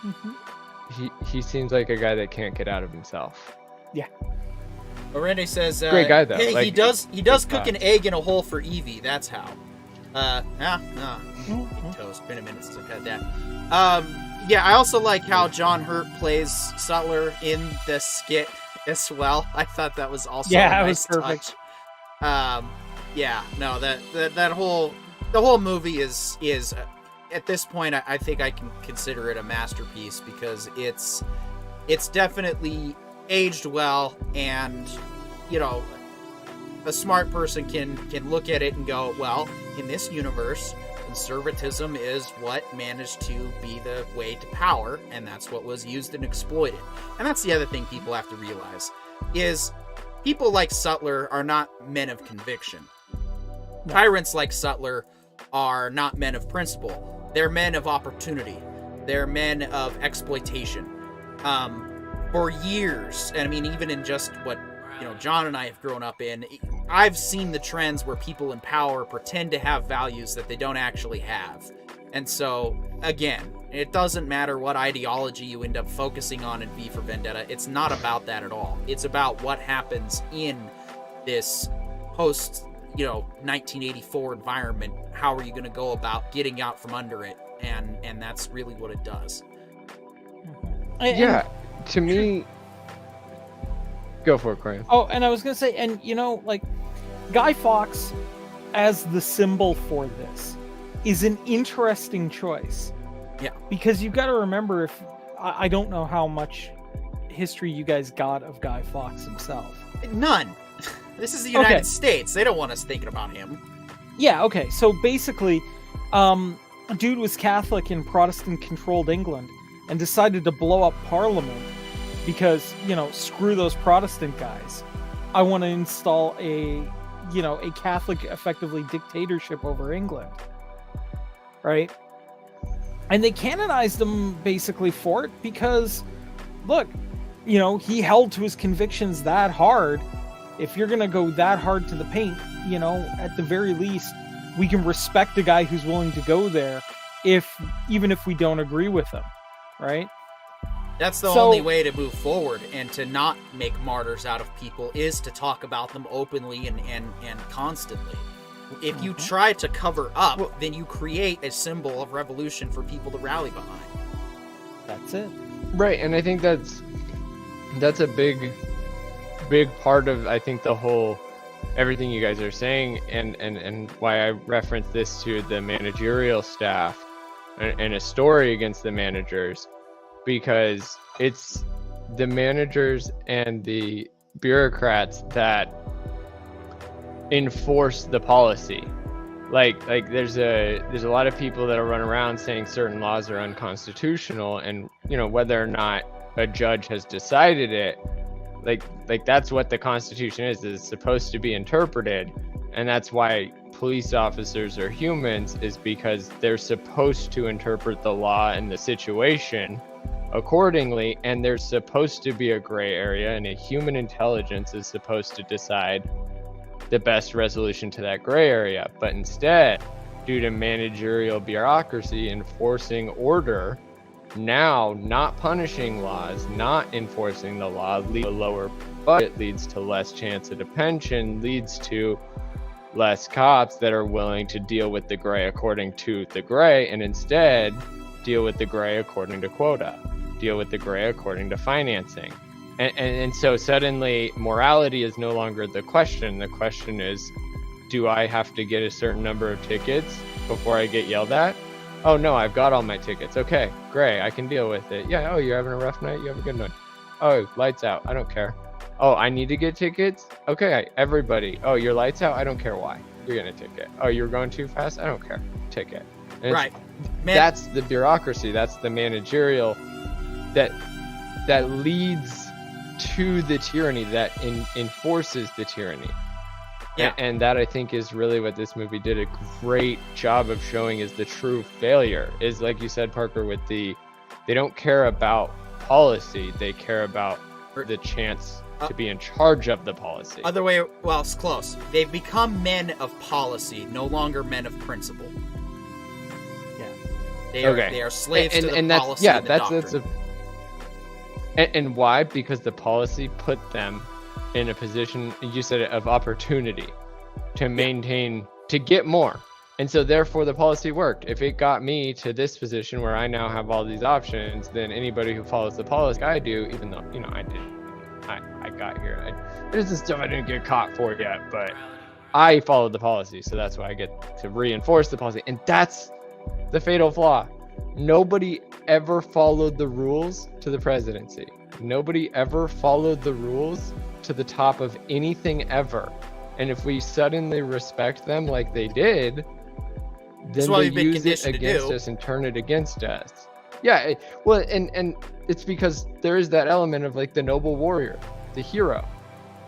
Mm-hmm. He seems like a guy that can't get out of himself. Yeah. Orende says, great guy though. Hey, he does cook an egg in a hole for Evie. That's how. Toast. Been a minute since I've had that. Yeah, I also like how John Hurt plays Sutler in the skit as well. I thought that was also a nice perfect. Touch. The whole movie is at this point I think I can consider it a masterpiece because it's definitely aged well, and a smart person can look at it and go, well, in this universe, conservatism is what managed to be the way to power, and that's what was used and exploited. And that's the other thing people have to realize is people like Sutler are not men of conviction. No. Tyrants like Sutler are not men of principle. They're men of opportunity. They're men of exploitation. For years, and I mean, even in just what John and I have grown up in, I've seen the trends where people in power pretend to have values that they don't actually have. And so, again, it doesn't matter what ideology you end up focusing on in V for Vendetta. It's not about that at all. It's about what happens in this post 1984 environment. How are you going to go about getting out from under it? And that's really what it does. Yeah. To me, go for it, Corian. Oh, and I was gonna say, and Guy Fawkes as the symbol for this is an interesting choice. Yeah. Because you've got to remember, I don't know how much history you guys got of Guy Fawkes himself. None. This is the United States. They don't want us thinking about him. Yeah. Okay. So basically, a dude was Catholic in Protestant-controlled England and decided to blow up Parliament because, screw those Protestant guys. I want to install a Catholic, effectively, dictatorship over England. Right? And they canonized him basically for it because, look, you know, he held to his convictions that hard. If you're going to go that hard to the paint, you know, at the very least, we can respect a guy who's willing to go there, even if we don't agree with him, right? That's the only way to move forward and to not make martyrs out of people is to talk about them openly and constantly. If you try to cover up, then you create a symbol of revolution for people to rally behind. That's it. Right, and I think that's a big part of, I think, the whole everything you guys are saying, and why I reference this to the managerial staff and a story against the managers, because it's the managers and the bureaucrats that enforce the policy. Like there's a lot of people that are running around saying certain laws are unconstitutional, and you know, whether or not a judge has decided it, like that's what the Constitution is supposed to be interpreted. And that's why police officers are humans, is because they're supposed to interpret the law and the situation accordingly, and there's supposed to be a gray area, and a human intelligence is supposed to decide the best resolution to that gray area. But instead, due to managerial bureaucracy enforcing order, now not punishing laws, not enforcing the law, leads to a lower budget, leads to less chance of detention, leads to less cops that are willing to deal with the gray according to the gray, and instead deal with the gray according to quota, deal with the gray according to financing. And so suddenly morality is no longer the question. The question is, do I have to get a certain number of tickets before I get yelled at? Oh no, I've got all my tickets. Okay, great, I can deal with it. Yeah, oh, you're having a rough night? You have a good night. Oh, lights out, I don't care. Oh, I need to get tickets? Okay, everybody. Oh, your lights out? I don't care why. You're getting a ticket. Oh, you're going too fast? I don't care. Ticket. And right. That's the bureaucracy. That's the managerial that leads to the tyranny, that enforces the tyranny. Yeah. And that, I think, is really what this movie did a great job of showing is the true failure. Is, like you said, Parker, with they don't care about policy, they care about the chance to be in charge of the policy. Other way, well, it's close. They've become men of policy, no longer men of principle. Yeah. They are slaves to the policy and the doctrine. And why? Because the policy put them in a position, you said it, of opportunity to maintain, to get more. And so therefore the policy worked. If it got me to this position where I now have all these options, then anybody who follows the policy like I do, even though, you know, I got here. There's some stuff I didn't get caught for yet, but I followed the policy. So that's why I get to reinforce the policy. And that's the fatal flaw. Nobody ever followed the rules to the presidency. Nobody ever followed the rules to the top of anything ever. And if we suddenly respect them like they did, then they use it against us and turn it against us. Yeah, well, and it's because there is that element of like the noble warrior, the hero,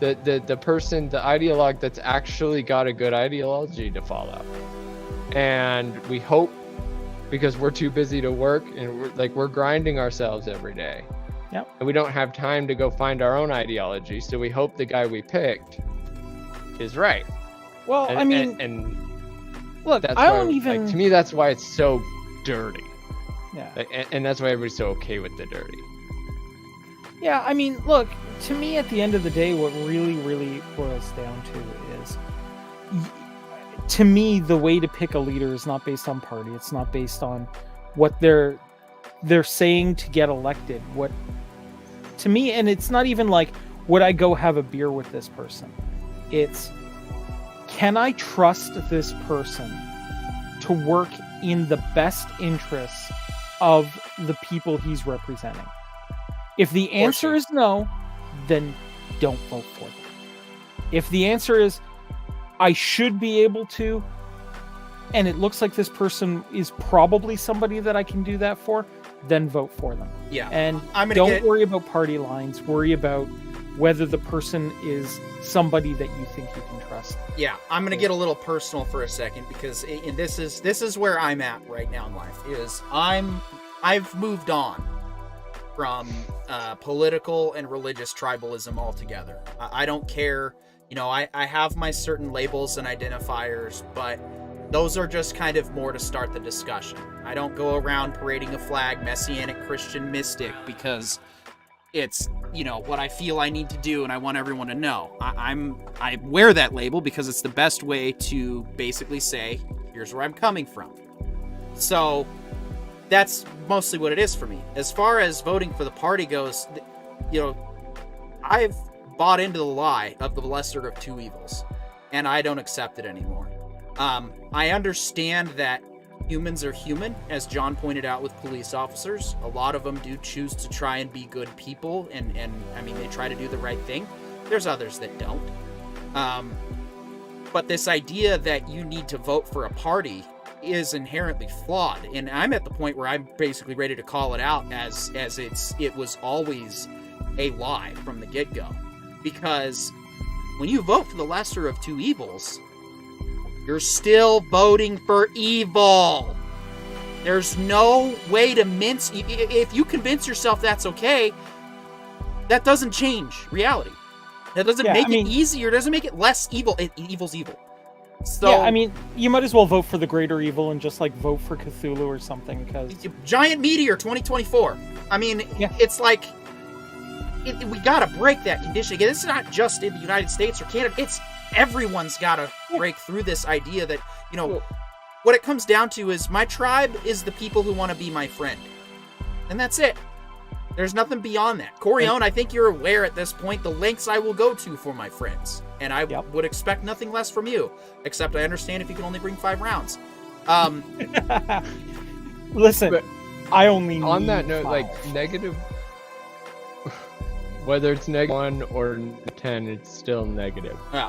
the person, the ideologue that's actually got a good ideology to follow. And we hope, because we're too busy to work and we're grinding ourselves every day. Yep. And we don't have time to go find our own ideology, so we hope the guy we picked is right. Well, and, I mean, and look, that's I why, don't even. Like, to me, that's why it's so dirty. Yeah. And that's why everybody's so okay with the dirty. Yeah, I mean, look, to me, at the end of the day, what really, really boils down to is, to me, the way to pick a leader is not based on party. It's not based on what they're saying to get elected. What, to me, and it's not even like, would I go have a beer with this person? It's, can I trust this person to work in the best interests of the people he's representing? If the answer is no, then don't vote for them. If the answer is, I should be able to, and it looks like this person is probably somebody that I can do that for, then vote for them. Yeah. And don't worry about party lines. Worry about whether the person is somebody that you think you can trust. Yeah, I'm gonna get a little personal for a second, because this is where I'm at right now in life. I've moved on from political and religious tribalism altogether. I don't care. I have my certain labels and identifiers, but those are just kind of more to start the discussion. I don't go around parading a flag, Messianic Christian mystic, because it's, what I feel I need to do and I want everyone to know. I wear that label because it's the best way to basically say, here's where I'm coming from. So that's mostly what it is for me. As far as voting for the party goes, I've bought into the lie of the lesser of two evils, and I don't accept it anymore. I understand that humans are human, as John pointed out with police officers. A lot of them do choose to try and be good people, and they try to do the right thing. There's others that don't. But this idea that you need to vote for a party is inherently flawed, and I'm at the point where I'm basically ready to call it out as it was always a lie from the get-go. Because when you vote for the lesser of two evils, you're still voting for evil. There's no way to mince. If you convince yourself that's okay, that doesn't change reality. That doesn't make it easier. It doesn't make it less evil. Evil's evil. So, you might as well vote for the greater evil and just vote for Cthulhu or something. Because Giant Meteor 2024. It's like we gotta break that condition. Again, it's not just in the United States or Canada. It's everyone's gotta break through this idea that what it comes down to is my tribe is the people who want to be my friend, and that's it. There's nothing beyond that. Corione, I think you're aware at this point the lengths I will go to for my friends, and I would expect nothing less from you, except I understand if you can only bring 5 rounds. Listen, but I only on need that note, 5. negative, whether it's -1 or 10, it's still negative. Yeah.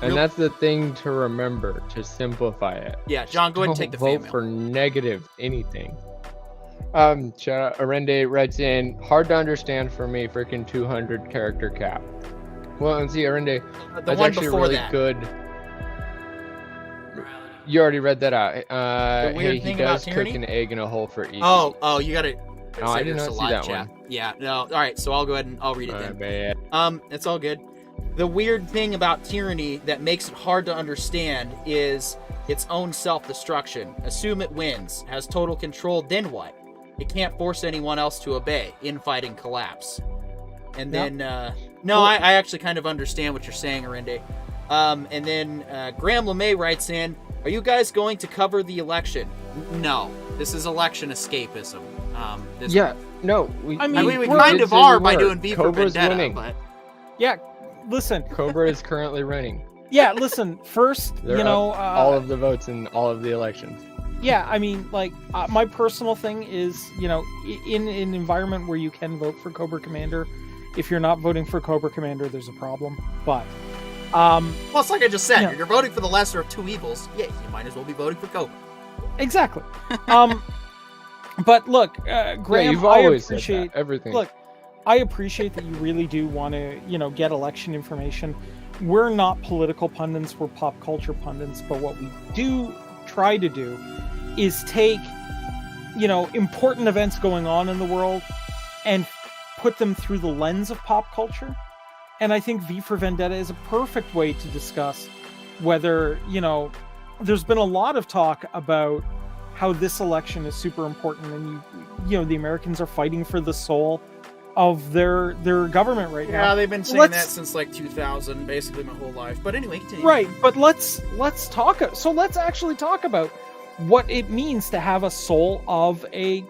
And that's the thing to remember, to simplify it. Yeah, John, go ahead and take the fan vote mail. for negative anything. Arende writes in, hard to understand for me, freaking 200 character cap. Well, and see, Arende, that's actually really good. You already read that out. Hey, he does cook an egg in a hole for eating. Oh, you gotta. No, I did not see that one. Yeah, no. All right, so I'll go ahead and I'll read it then. Bad. It's all good. The weird thing about tyranny that makes it hard to understand is its own self-destruction. Assume it wins, has total control, then what? It can't force anyone else to obey. Infighting collapse. And then, I actually kind of understand what you're saying, Arende. And then Graham LeMay writes in, are you guys going to cover the election? No. This is election escapism. We kind of are by doing VforVendetta, winning. But yeah, listen. Cobra is currently winning. Yeah, listen. First, all of the votes in all of the elections. Yeah, my personal thing is, in an environment where you can vote for Cobra Commander, if you're not voting for Cobra Commander, there's a problem. But, well, it's like I just said, if you're voting for the lesser of two evils, you might as well be voting for Cobra. Exactly. But look, Graham, you've always I appreciate said that, everything. Look, I appreciate that you really do want to, get election information. We're not political pundits, we're pop culture pundits, but what we do try to do is take, important events going on in the world and put them through the lens of pop culture. And I think VforVendetta is a perfect way to discuss whether, there's been a lot of talk about how this election is super important, and the Americans are fighting for the soul of their government right now. Yeah, they've been saying that since 2000, basically my whole life. But anyway, continue. Right, but let's talk. So let's actually talk about what it means to have a soul of a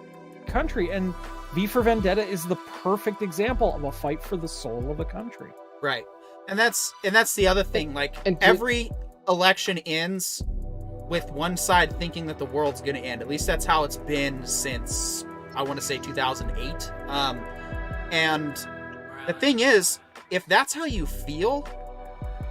country, and VforVendetta is the perfect example of a fight for the soul of a country. Right, and that's the other thing. Every election ends with one side thinking that the world's going to end. At least that's how it's been since, I want to say, 2008. And the thing is, if that's how you feel,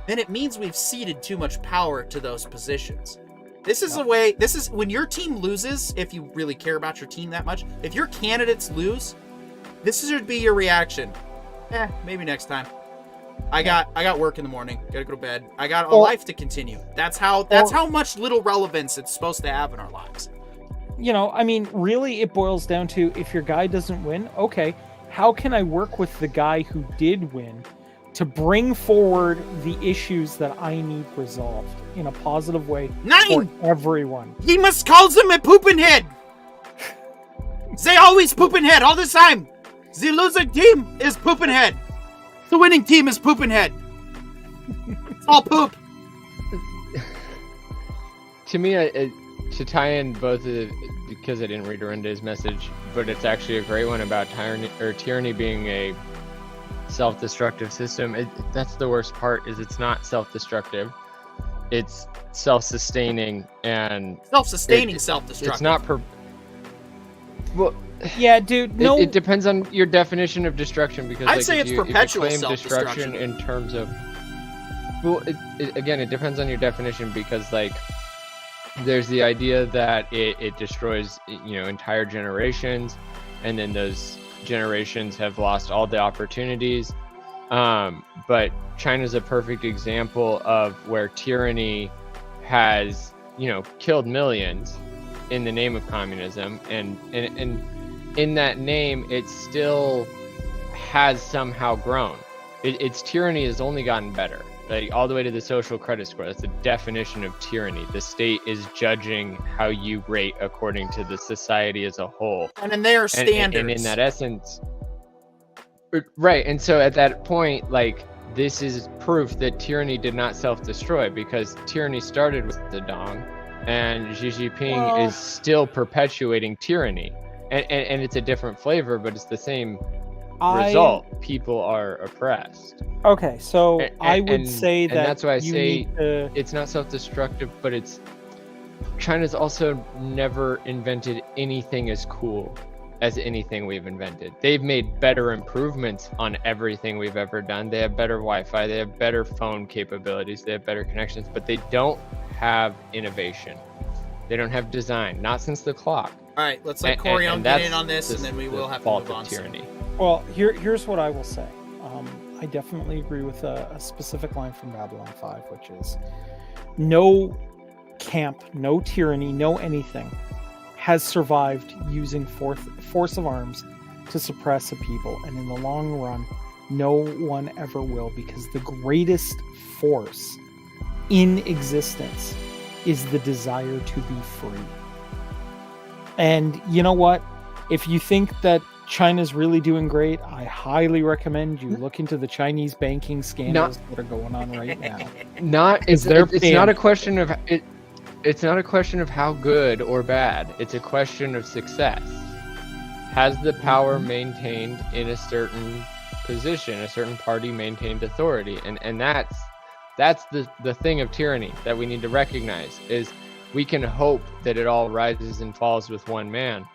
then it means we've ceded too much power to those positions. This is when your team loses, if you really care about your team that much, if your candidates lose, this should be your reaction. Maybe next time. I got work in the morning. Gotta go to bed. I got a life to continue. That's how much little relevance it's supposed to have in our lives. You know, I mean, really, it boils down to, if your guy doesn't win, okay, how can I work with the guy who did win to bring forward the issues that I need resolved in a positive way for everyone? He must calls him a pooping head. They always pooping head all the time. The losing team is pooping head. The winning team is pooping head. It's all poop. To me, to tie in both of the, because I didn't read Arenda's message, but it's actually a great one about tyranny being a self-destructive system. That's the worst part, is it's not self-destructive. It's self-sustaining and self-destructive. It's not well, yeah, dude. No, it depends on your definition of destruction, because I'd say it's perpetual if you claim self-destruction destruction in terms of, well, again, it depends on your definition, because like there's the idea that it destroys, you know, entire generations, and then those generations have lost all the opportunities. But China's a perfect example of where tyranny has, you know, killed millions in the name of communism, and in that name it still has somehow grown. Its tyranny has only gotten better, like all the way to the social credit score. That's the definition of tyranny. The state is judging how you rate according to the society as a whole, and in their standards. And in that essence, right. And so at that point, like, this is proof that tyranny did not self-destroy, because tyranny started with the Dong, and Xi Jinping is still perpetuating tyranny, and it's a different flavor, but it's the same result. People are oppressed. Okay, so I would say that, and that's why I say it's not self-destructive, but China's also never invented anything as cool as anything we've invented. They've made better improvements on everything we've ever done. They have better Wi-Fi, they have better phone capabilities, they have better connections, but they don't have innovation. They don't have design, not since the clock. All right, let's let Corion get in on this, and then we will have to move on. Tyranny. Well, here's what I will say. I definitely agree with a specific line from Babylon 5, which is, no camp, no tyranny, no anything has survived using force of arms to suppress a people, and in the long run, no one ever will, because the greatest force in existence is the desire to be free. And you know what? If you think that China's really doing great, I highly recommend you look into the Chinese banking scandals that are going on right now. It's not a question of it's not a question of how good or bad. It's a question of success. Has the power maintained in a certain position, a certain party maintained authority? And that's the thing of tyranny that we need to recognize, is we can hope that it all rises and falls with one man.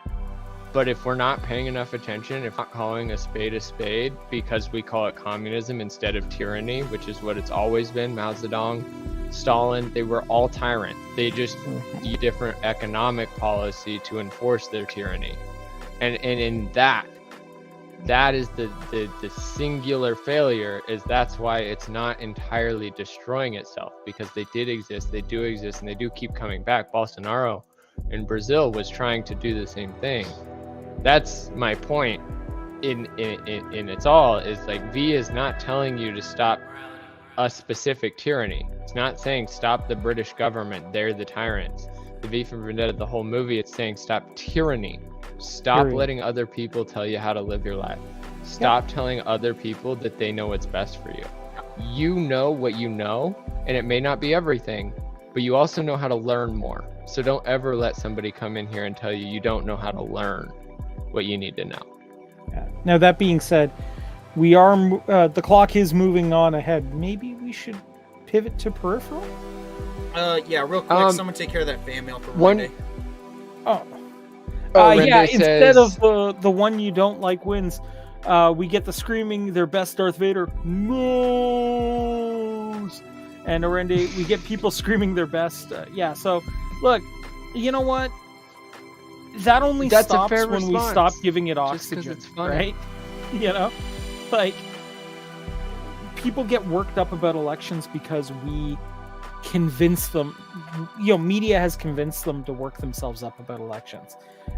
But if we're not paying enough attention, if not calling a spade because we call it communism instead of tyranny, which is what it's always been, Mao Zedong, Stalin, they were all tyrants. They just used different economic policy to enforce their tyranny. And in that is the singular failure, is that's why it's not entirely destroying itself, because they did exist, they do exist, and they do keep coming back. Bolsonaro in Brazil was trying to do the same thing. That's my point in its all, is like, V is not telling you to stop a specific tyranny. It's not saying stop the British government, they're the tyrants. The V for Vendetta, the whole movie, it's saying stop tyranny. Stop letting other people tell you how to live your life. Stop telling other people that they know what's best for you. You know what you know, and it may not be everything, but you also know how to learn more. So don't ever let somebody come in here and tell you don't know how to learn what you need to know. Yeah. Now, that being said, we are the clock is moving on ahead. Maybe we should pivot to Peripheral? Yeah, real quick, someone take care of that fan mail for Monday. Yeah, instead of the one you don't like wins, we get the screaming their best Darth Vader no's, and Arende, we get people screaming their best. So look, you know what? That only stops when we stop giving it oxygen, it's funny. Right? You know, like, people get worked up about elections because we convince them, media has convinced them to work themselves up about elections.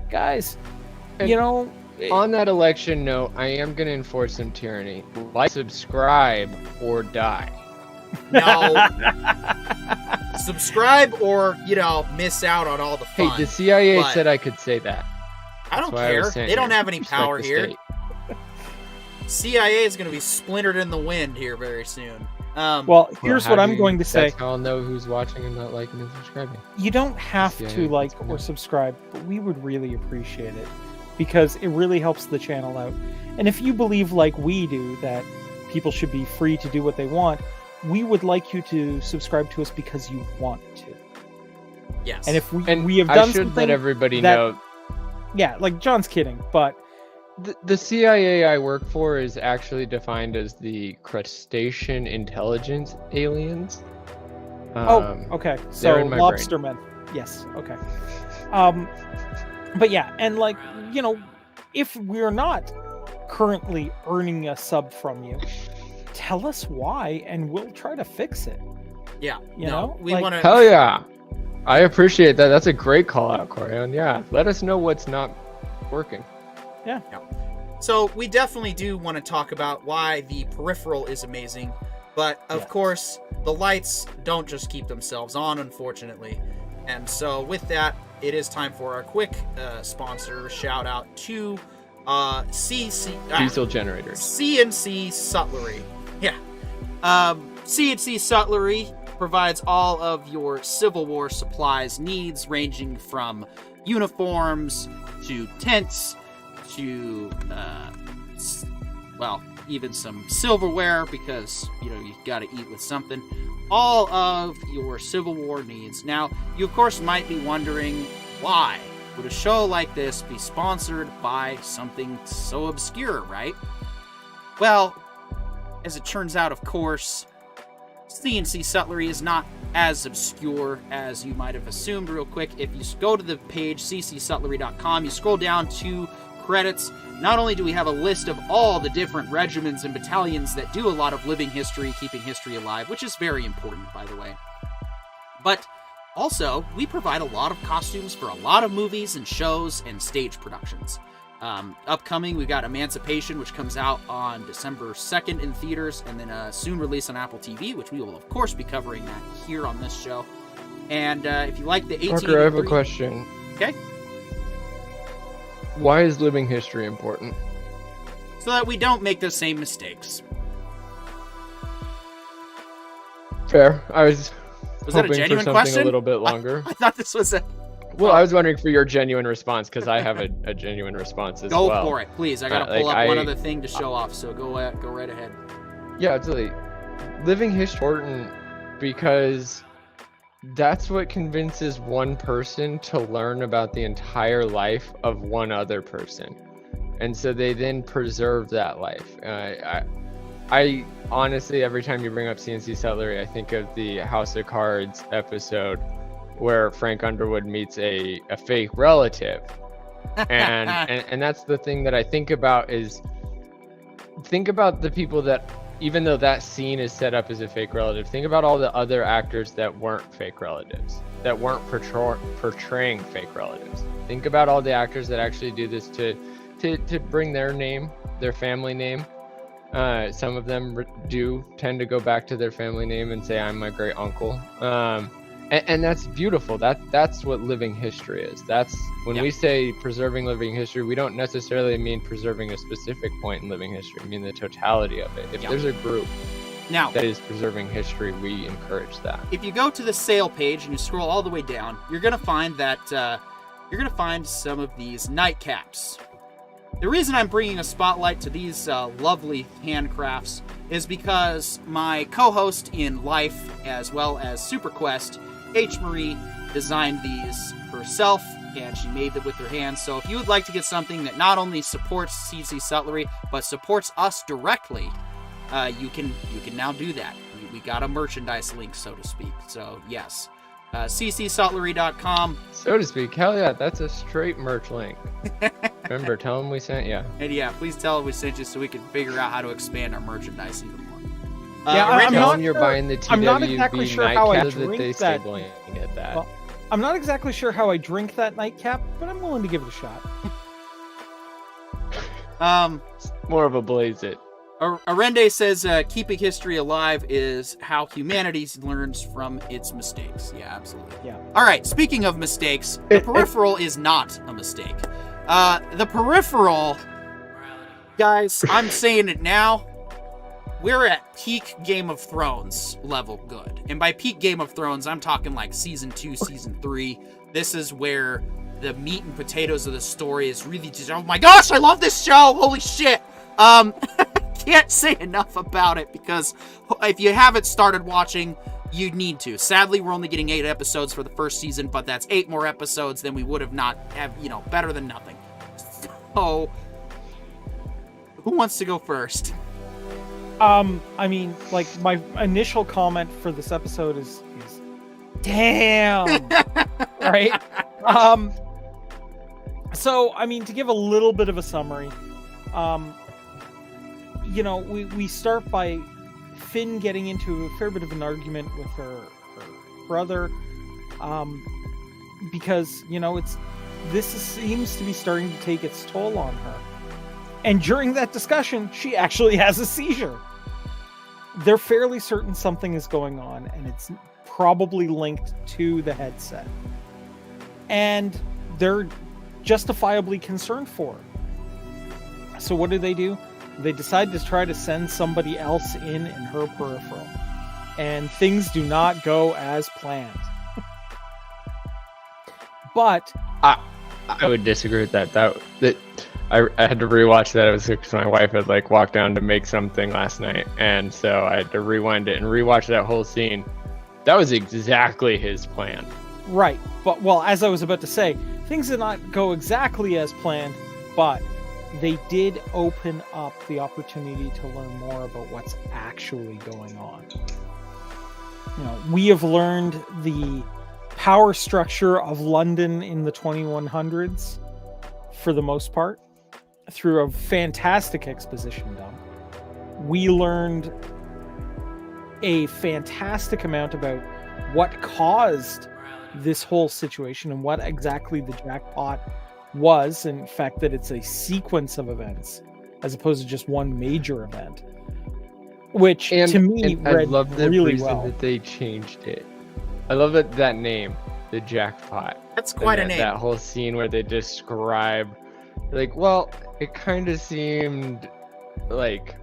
Guys, on that election note, I am going to enforce some tyranny. Like, subscribe, or die. No. Subscribe or, miss out on all the fun. Hey, the CIA said I could say that. I don't care. They don't have any power here. CIA is going to be splintered in the wind here very soon. Well, here's what I'm going to say. That's how I'll know who's watching and not liking and subscribing. You don't have to like or subscribe, but we would really appreciate it because it really helps the channel out. And if you believe like we do that people should be free to do what they want, we would like you to subscribe to us because you want to. Yes. And if we have done I should let everybody know. Yeah, like John's kidding, but the CIA I work for is actually defined as the crustacean intelligence aliens. Okay. So lobstermen. Yes. Okay. But yeah, and like, if we're not currently earning a sub from you, tell us why and we'll try to fix it. Yeah. We want to. Hell yeah. I appreciate that. That's a great call out, Corian. Yeah. Let us know what's not working. Yeah. So we definitely do want to talk about why the Peripheral is amazing, but of course the lights don't just keep themselves on, unfortunately. And so with that, it is time for our quick sponsor shout out to Diesel generators. CNC Sutlery. Yeah. CNC Sutlery provides all of your Civil War supplies needs, ranging from uniforms to tents to even some silverware, because you got to eat with something. All of your Civil War needs. Now, you of course might be wondering, why would a show like this be sponsored by something so obscure, right? Well, as it turns out, of course, CNC Sutlery is not as obscure as you might have assumed. Real quick, if you go to the page ccsutlery.com, you scroll down to credits. Not only do we have a list of all the different regiments and battalions that do a lot of living history, keeping history alive, which is very important, by the way, but also we provide a lot of costumes for a lot of movies and shows and stage productions. Upcoming, we've got Emancipation, which comes out on December 2nd in theaters, and then soon release on Apple TV, which we will of course be covering that here on this show. And if you like the 1883... Parker, I have a question. Okay. Why is living history important? So that we don't make the same mistakes. Fair. I was that a hoping genuine for something question? a little bit longer. I thought this was a... Well, I was wondering for your genuine response, because I have a genuine response as well. Go for it, please. I gotta pull up one other thing to show off, so go right ahead. Yeah, absolutely. Living history is important because that's what convinces one person to learn about the entire life of one other person. And so they then preserve that life. I honestly, every time you bring up CNC Sutlery, I think of the House of Cards episode where Frank Underwood meets a fake relative. And that's the thing that I think about is, think about the people that, even though that scene is set up as a fake relative, think about all the other actors that weren't fake relatives, that weren't portraying fake relatives. Think about all the actors that actually do this to bring their name, their family name. Some of them do tend to go back to their family name and say, I'm my great uncle. And that's beautiful. That's what living history is. That's when we say preserving living history, we don't necessarily mean preserving a specific point in living history. We mean the totality of it. If there's a group that is preserving history, we encourage that. If you go to the sale page and you scroll all the way down, you're gonna find that you're gonna find some of these nightcaps. The reason I'm bringing a spotlight to these lovely handcrafts is because my co-host in life, as well as SuperQuest, H. Marie, designed these herself, and she made them with her hands. So if you would like to get something that not only supports CNC Sutlery, but supports us directly, you can now do that. We got a merchandise link, so to speak. So yes, ccsutlery.com. So to speak. Hell yeah, that's a straight merch link. Remember, tell them we sent you. And yeah, please tell them we sent you so we can figure out how to expand our merchandise even more. I'm not. You're buying the TWB I'm not exactly sure how I nightcap drink they that. At that. Well, I'm not exactly sure how I drink that nightcap, but I'm willing to give it a shot. More of a blaze it. Arende says keeping history alive is how humanity learns from its mistakes. Yeah, absolutely. Yeah. All right, speaking of mistakes, the Peripheral is not a mistake. The Peripheral, guys, I'm saying it now, we're at peak Game of Thrones level good. And by peak Game of Thrones, I'm talking like season 2, season 3. This is where the meat and potatoes of the story is really just, oh my gosh, I love this show! Holy shit! Can't say enough about it, because if you haven't started watching, you need to. Sadly, we're only getting 8 episodes for the first season, but that's 8 more episodes than we would have not have, better than nothing. So, who wants to go first? I mean, like, my initial comment for this episode is damn, right? So, I mean, to give a little bit of a summary, we start by Finn getting into a fair bit of an argument with her brother, because seems to be starting to take its toll on her. And during that discussion, she actually has a seizure. They're fairly certain something is going on, and it's probably linked to the headset. And they're justifiably concerned for her. So what do? They decide to try to send somebody else in her peripheral. And things do not go as planned. But I would disagree with that. I had to rewatch that. It was because my wife had walked down to make something last night, and so I had to rewind it and rewatch that whole scene. That was exactly his plan. Right, but as I was about to say, things did not go exactly as planned, but they did open up the opportunity to learn more about what's actually going on. We have learned the power structure of London in the 2100s, for the most part, through a fantastic exposition dump. We learned a fantastic amount about what caused this whole situation and what exactly the jackpot was. In fact, that it's a sequence of events as opposed to just one major event, which to me read I love the really reason well. that they changed it. I love that name, the jackpot. That's quite a name. That whole scene where they describe, it kind of seemed like,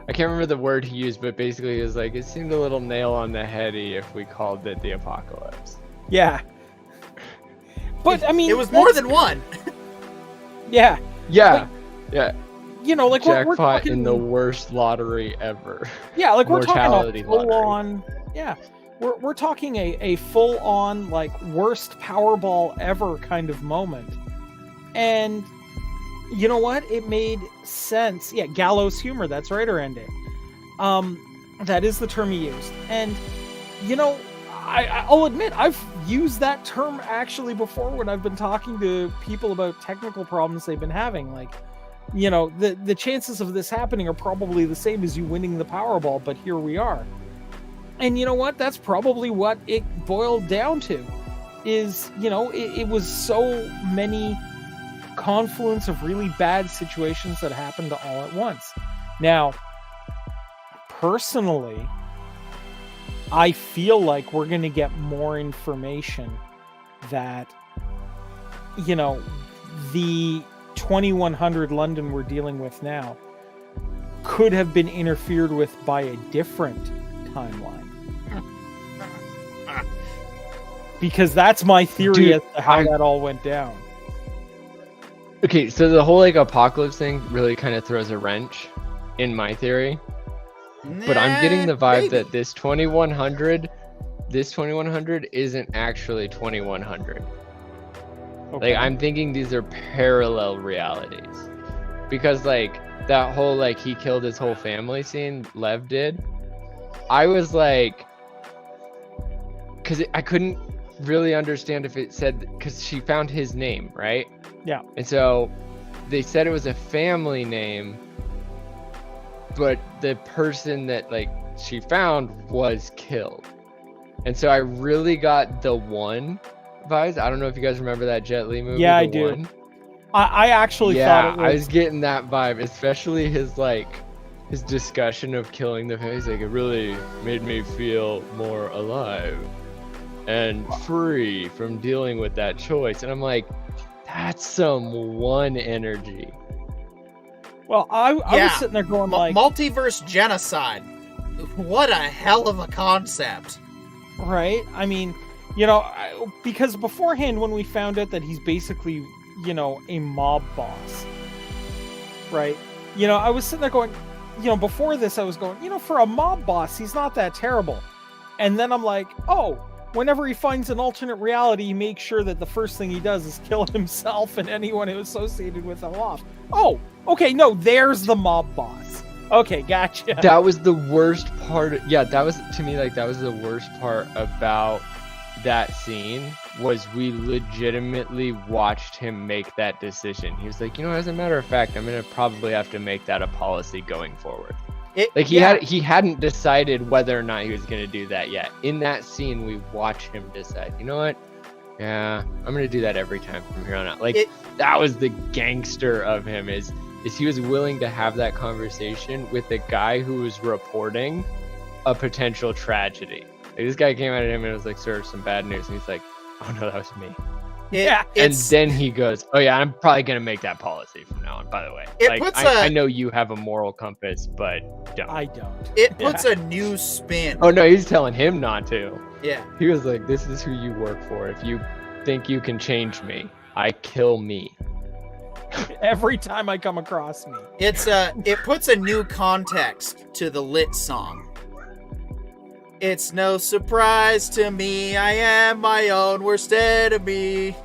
I can't remember the word he used, but basically it was it seemed a little nail on the heady if we called it the apocalypse. Yeah. But I mean, it was more than one. Yeah. Yeah. Yeah. We're Jackpot talking in the worst lottery ever. Yeah, we're talking a lottery. full-on. Yeah, we're talking a full-on worst Powerball ever kind of moment. And you know what? It made sense. Yeah, gallows humor. That's right, Arende. That is the term he used. And I'll admit, I've used that term actually before when I've been talking to people about technical problems they've been having. The chances of this happening are probably the same as you winning the Powerball, but here we are. And you know what? That's probably what it boiled down to. Is, it was so many confluence of really bad situations that happened all at once. Now, personally, I feel like we're going to get more information that, the 2100 London we're dealing with now could have been interfered with by a different timeline. Because that's my theory as to how that all went down. Okay, so the whole apocalypse thing really kind of throws a wrench in my theory. But I'm getting the vibe that this 2100 isn't actually 2100. Okay. I'm thinking these are parallel realities. Because that whole he killed his whole family scene Lev did, I was because I couldn't really understand if it said, because she found his name, right? Yeah. And so they said it was a family name, but the person that she found was killed. And so I really got the One vibes. I don't know if you guys remember that Jet Li movie. Yeah, I The do. One. I actually thought it was... I was getting that vibe, especially his discussion of killing the family. He's like, it really made me feel more alive and free from dealing with that choice. And I'm like, that's some One energy. Well, I was sitting there going like... Multiverse genocide. What a hell of a concept. Right? I mean, because beforehand when we found out that he's basically, a mob boss, right? I was sitting there going, before this I was going, for a mob boss, he's not that terrible. And then I'm like, oh, whenever he finds an alternate reality, he makes sure that the first thing he does is kill himself and anyone who associated with him off. Oh, okay, no, there's the mob boss. Okay, gotcha. That was the worst part. That was, to me, that was the worst part about that scene, was we legitimately watched him make that decision. He was like, as a matter of fact, I'm going to probably have to make that a policy going forward. He hadn't decided whether or not he was going to do that yet. In that scene, we watch him decide, you know what? Yeah, I'm going to do that every time from here on out. That was the gangster of him, is he was willing to have that conversation with the guy who was reporting a potential tragedy. This guy came at him and was like, sir, some bad news. And he's like, oh no, that was me. And then he goes, oh yeah, I'm probably going to make that policy from now on, by the way. I know you have a moral compass, but don't. I don't. It puts a new spin. Oh no, he's telling him not to. Yeah. He was like, this is who you work for. If you think you can change me, I kill me. Every time I come across me. It puts a new context to the Lit song. It's no surprise to me, I am my own worst enemy.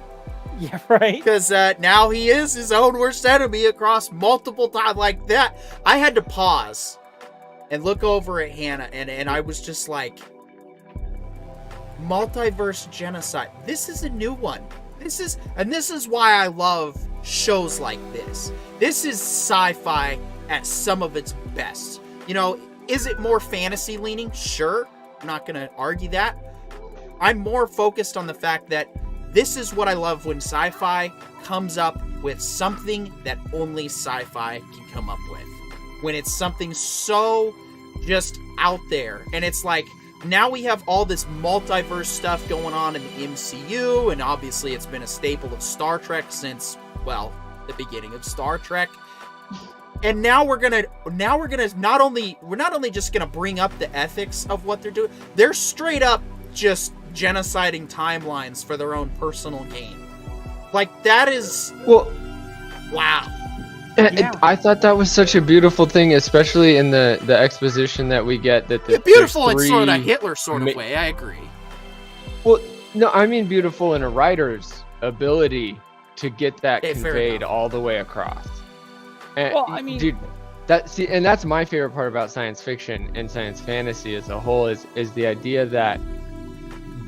Yeah, right? Because now he is his own worst enemy across multiple times like that. I had to pause and look over at Hannah, and I was just like, multiverse genocide. This is a new one. This is why I love shows like this. This is sci-fi at some of its best. Is it more fantasy leaning? Sure. I'm not going to argue that. I'm more focused on the fact that this is what I love when sci-fi comes up with something that only sci-fi can come up with. When it's something so just out there. And it's like, now we have all this multiverse stuff going on in the MCU, and obviously it's been a staple of Star Trek since, well, the beginning of Star Trek. And now we're not only just gonna bring up the ethics of what they're doing, they're straight up just genociding timelines for their own personal gain. That is, well, wow. I thought that was such a beautiful thing, especially in the exposition that we get. Beautiful in sort of Hitler sort of way. I agree. Well, no, I mean beautiful in a writer's ability to get that conveyed all the way across. And, well, I mean, dude, that's my favorite part about science fiction and science fantasy as a whole is the idea that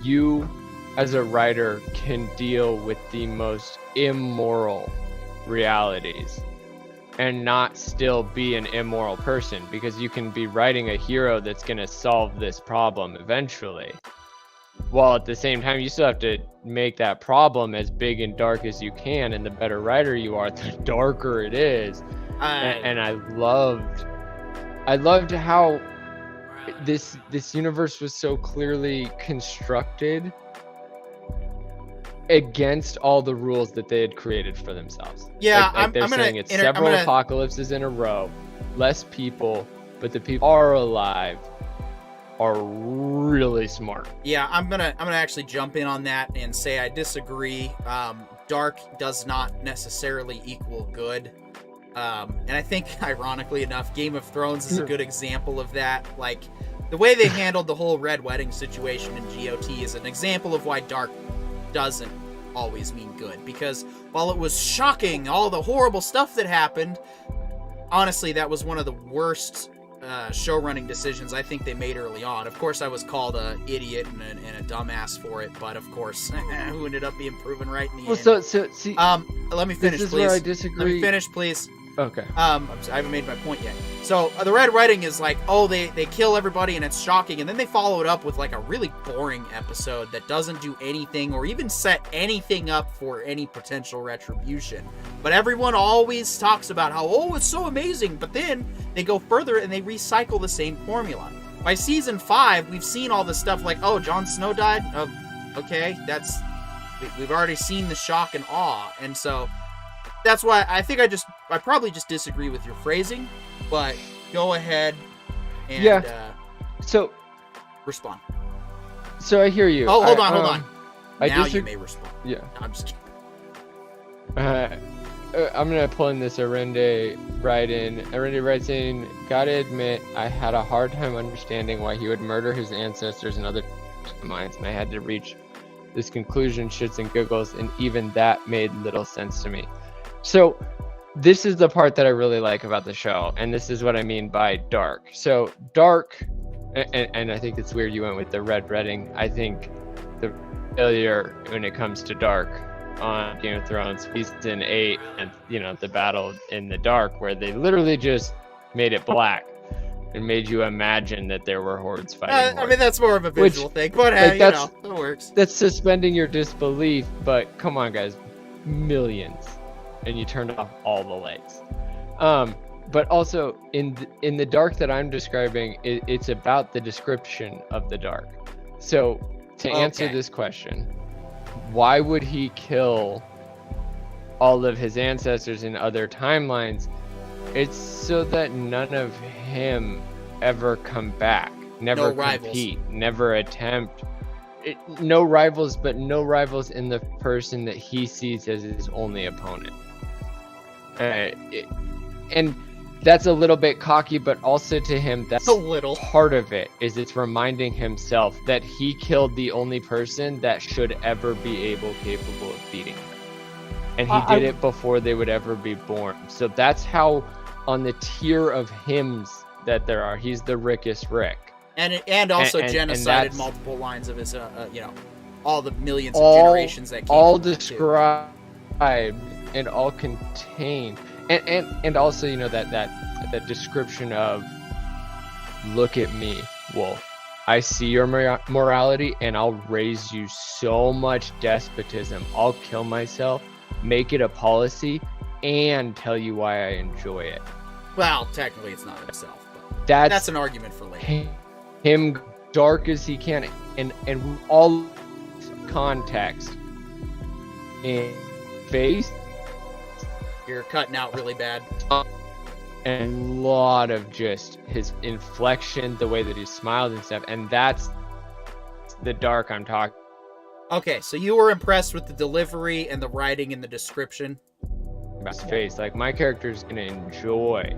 you, as a writer, can deal with the most immoral realities and not still be an immoral person, because you can be writing a hero that's going to solve this problem eventually, while at the same time you still have to make that problem as big and dark as you can, and the better writer you are, the darker it is. And I loved how this universe was so clearly constructed against all the rules that they had created for themselves. Yeah, they're saying it's several apocalypses in a row, less people, but the people are alive are really smart. Yeah, I'm gonna actually jump in on that and say I disagree. Dark does not necessarily equal good. And I think, ironically enough, Game of Thrones is a good example of that. The way they handled the whole Red Wedding situation in GOT is an example of why dark doesn't always mean good. Because while it was shocking, all the horrible stuff that happened, honestly, that was one of the worst show-running decisions I think they made early on. Of course, I was called an idiot and a dumbass for it, but of course, who ended up being proven right in the end. So see, let me finish, this is please. where I disagree. Let me finish, please. Okay. I haven't made my point yet. So the red wedding is like, oh, they kill everybody and it's shocking, and then they follow it up with like a really boring episode that doesn't do anything or even set anything up for any potential retribution. But everyone always talks about how, oh, it's so amazing, but then they go further and they recycle the same formula. By season 5, we've seen all this stuff like, oh, Jon Snow died? Okay, we've already seen the shock and awe, and so that's why I think I probably just disagree with your phrasing, but go ahead and so respond. So I hear you. Oh, hold on. Now you may respond. Yeah. No, I'm just kidding. I'm gonna pull in this Arende write-in. Arende writes in, gotta admit, I had a hard time understanding why he would murder his ancestors and other minds, and I had to reach this conclusion, shits and giggles, and even that made little sense to me. So this is the part that I really like about the show, and this is what I mean by dark. So dark, and I think it's weird you went with the red wedding. I think the failure when it comes to dark on Game of Thrones season 8, and the battle in the dark, where they literally just made it black and made you imagine that there were hordes fighting. I mean, that's more of a visual thing, but hey, it works. That's suspending your disbelief, but come on, guys, millions. And you turned off all the lights. But also in the dark that I'm describing, it's about the description of the dark. So to answer this question, why would he kill all of his ancestors in other timelines? It's so that none of him ever come back, never compete, never attempt. No rivals, but no rivals in the person that he sees as his only opponent. And that's a little bit cocky, but also to him, that's a little part of it. Is it's reminding himself that he killed the only person that should ever be capable of beating him, and he did it before they would ever be born. So that's how, on the tier of hymns that there are, he's the Rickest Rick, and also genocided multiple lines of his, all the millions of generations that came all described. And all contained, and also that description of, look at me, wolf, I see your morality and I'll raise you so much despotism, I'll kill myself, make it a policy, and tell you why I enjoy it. Well, technically it's not himself, but that's an argument for later. Him dark as he can, and all context in face. You're cutting out really bad. And a lot of just his inflection, the way that he smiled and stuff, and that's the dark I'm talking. Okay, so you were impressed with the delivery and the writing and the description? About his face, like my character's gonna enjoy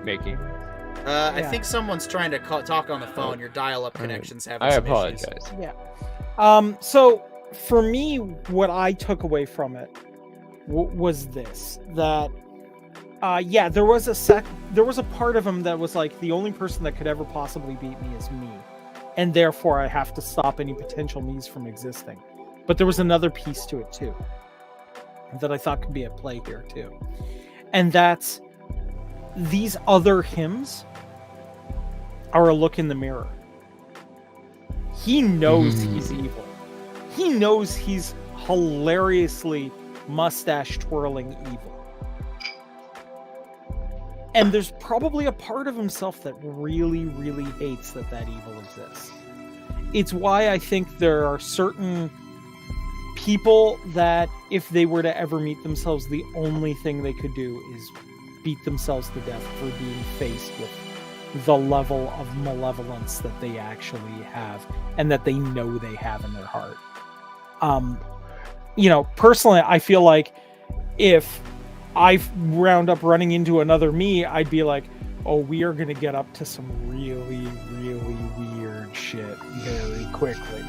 making. I think someone's trying to talk on the phone. Your dial-up connection's having some apologize. issues. Yeah. So for me, what I took away from it was this: that there was a part of him that was like, the only person that could ever possibly beat me is me, and therefore I have to stop any potential me's from existing. But there was another piece to it too that I thought could be at play here too, and that's these other hymns are a look in the mirror. He knows he's evil. He knows he's hilariously mustache twirling evil. And there's probably a part of himself that really, really hates that evil exists. It's why I think there are certain people that, if they were to ever meet themselves, the only thing they could do is beat themselves to death for being faced with the level of malevolence that they actually have and that they know they have in their heart. Personally, I feel like if I round up running into another me, I'd be like, oh, we are going to get up to some really, really weird shit very quickly.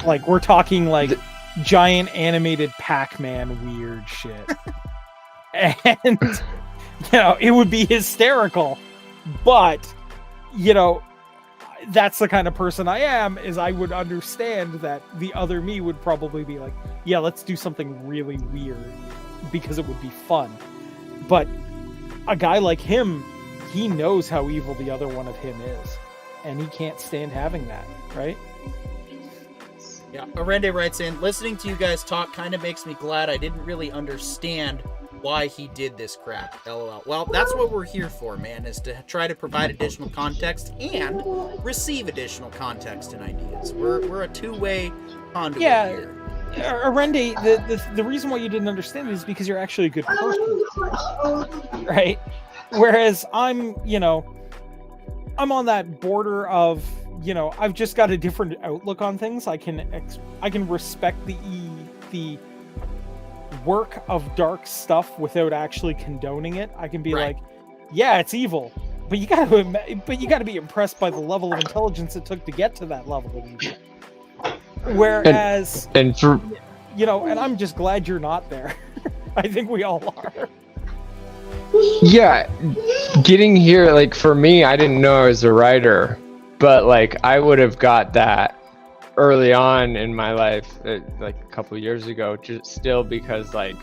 Like, we're talking like giant animated Pac-Man weird shit. And, it would be hysterical. But, that's the kind of person I am, is I would understand that the other me would probably be like, yeah, let's do something really weird because it would be fun. But a guy like him, he knows how evil the other one of him is, and he can't stand having that, right? Yeah, Arende writes in, listening to you guys talk kind of makes me glad I didn't really understand why he did this crap. LOL. Well, that's what we're here for, man, is to try to provide additional context and receive additional context and ideas. We're a two-way conduit here. Arende, the reason why you didn't understand it is because you're actually a good person, right? Whereas I'm on that border of, I've just got a different outlook on things. I can respect the work of dark stuff without actually condoning it. I can be like, yeah, it's evil, but you got to be impressed by the level of intelligence it took to get to that level of evil. Whereas, and I'm just glad you're not there. I think we all are. Yeah, getting here, like, for me, I didn't know I was a writer, but like I would have got that early on in my life, like a couple of years ago, just still because like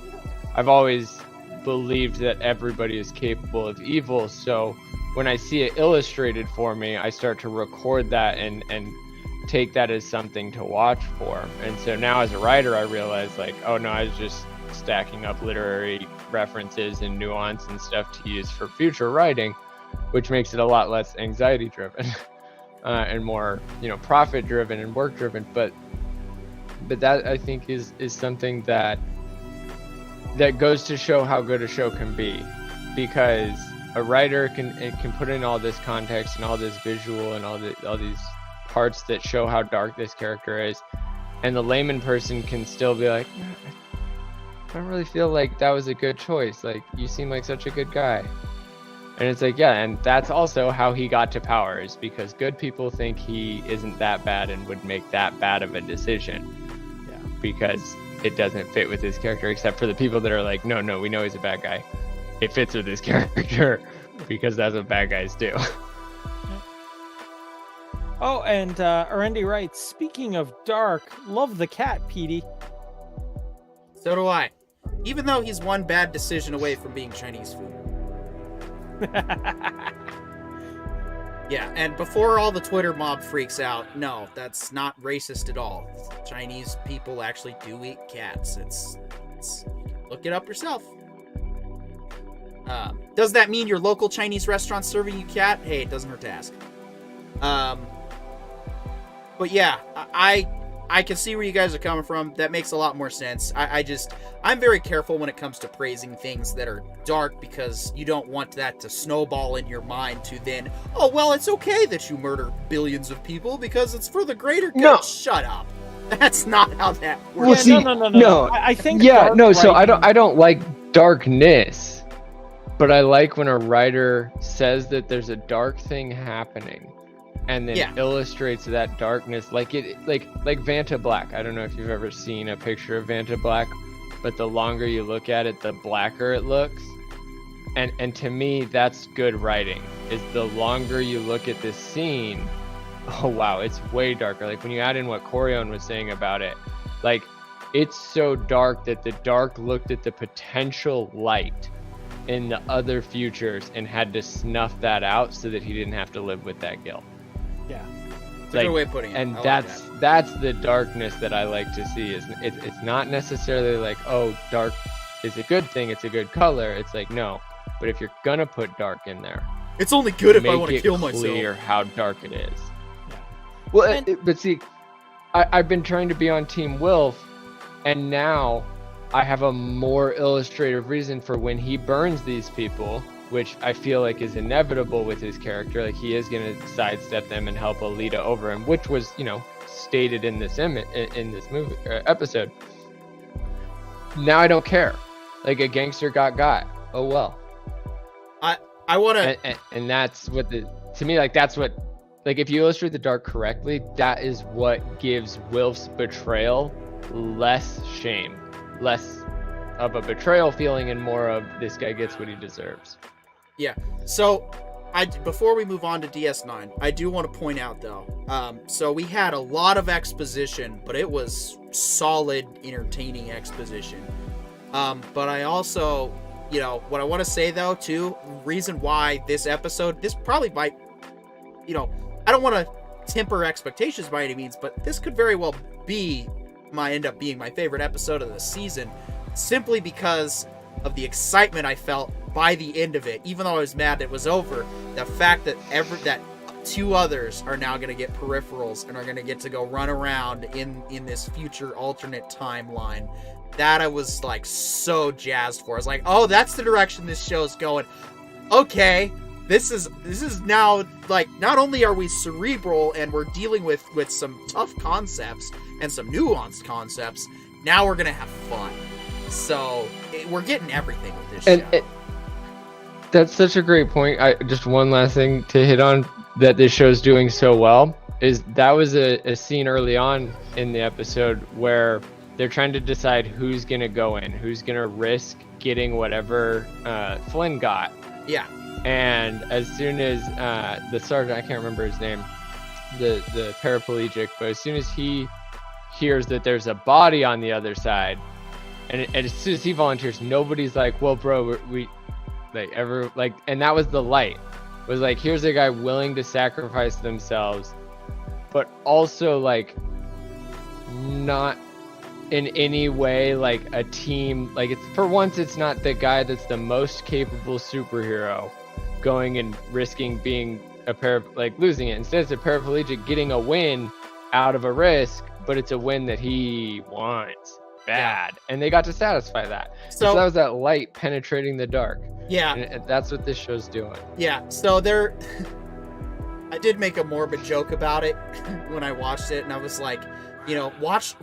I've always believed that everybody is capable of evil. So when I see it illustrated for me, I start to record that and take that as something to watch for. And so now as a writer, I realize like, oh no, I was just stacking up literary references and nuance and stuff to use for future writing, which makes it a lot less anxiety driven. And more, profit driven and work driven, but that I think is something that goes to show how good a show can be, because a writer can put in all this context and all this visual and all these parts that show how dark this character is, and the layman person can still be like, I don't really feel like that was a good choice. Like, you seem like such a good guy. And it's like, yeah, and that's also how he got to power, is because good people think he isn't that bad and would make that bad of a decision. Yeah. Because it doesn't fit with his character, except for the people that are like, no, we know he's a bad guy. It fits with his character, because that's what bad guys do. Oh, and Arende writes, speaking of dark, love the cat, Petey. So do I. Even though he's one bad decision away from being Chinese food. Yeah, and before all the Twitter mob freaks out, no, that's not racist at all. Chinese people actually do eat cats. It's look it up yourself. Does that mean your local Chinese restaurant serving you cat? Hey, it doesn't hurt to ask. But yeah, I can see where you guys are coming from. That makes a lot more sense. I'm very careful when it comes to praising things that are dark, because you don't want that to snowball in your mind to then, oh, well, it's okay that you murder billions of people because it's for the greater good. No. Shut up. That's not how that works. Well, see, no. I think so I don't like darkness, but I like when a writer says that there's a dark thing happening and then illustrates that darkness, like Vanta Black. I don't know if you've ever seen a picture of Vanta Black, but the longer you look at it, the blacker it looks. And to me, that's good writing, is the longer you look at this scene, oh wow, it's way darker. Like when you add in what Corion was saying about it, like it's so dark that the dark looked at the potential light in the other futures and had to snuff that out so that he didn't have to live with that guilt. Yeah. It's a good way of putting it. And that's the darkness that I like to see. Is it's not necessarily like, oh, dark is a good thing, it's a good color. It's like, no. But if you're gonna put dark in there, it's only good if I want to kill myself. Make it clear how dark it is. Yeah. Well, but see, I've been trying to be on Team Wilf, and now I have a more illustrative reason for when he burns these people, which I feel like is inevitable with his character. Like he is going to sidestep them and help Alita over him, which was, stated in this movie episode. Now I don't care. Like a gangster got. Oh well. I want to, and that's what to me, like that's what, like if you illustrate the dark correctly, that is what gives Wilf's betrayal less shame, less of a betrayal feeling, and more of this guy gets what he deserves. Yeah. So before we move on to DS9, I do want to point out though. So we had a lot of exposition, but it was solid, entertaining exposition. But I also, what I want to say though too, reason why this probably might, I don't want to temper expectations by any means, but this could very well end up being my favorite episode of the season, simply because of the excitement I felt by the end of it. Even though I was mad it was over, the fact that that two others are now going to get peripherals and are going to get to go run around in this future alternate timeline, that I was like so jazzed for. I was like, oh, that's the direction this show's going. Okay, this is now, like, not only are we cerebral and we're dealing with some tough concepts and some nuanced concepts, now we're gonna have fun. So we're getting everything with this show. That's such a great point. Just one last thing to hit on that this show's doing so well is that was a scene early on in the episode where they're trying to decide who's gonna go in, who's gonna risk getting whatever Flynn got. Yeah. And as soon as the sergeant, I can't remember his name, the paraplegic, but as soon as he hears that there's a body on the other side, and as soon as he volunteers, nobody's like, well, bro, we and that was the light. It was like, here's a guy willing to sacrifice themselves, but also like not in any way like a team. Like, it's for once, it's not the guy that's the most capable superhero going and risking being losing it. Instead, it's a paraplegic getting a win out of a risk, but it's a win that he wants bad. Yeah. And they got to satisfy that. So that was that light penetrating the dark. Yeah. And that's what this show's doing. Yeah. So I did make a morbid joke about it when I watched it, and I was like, watch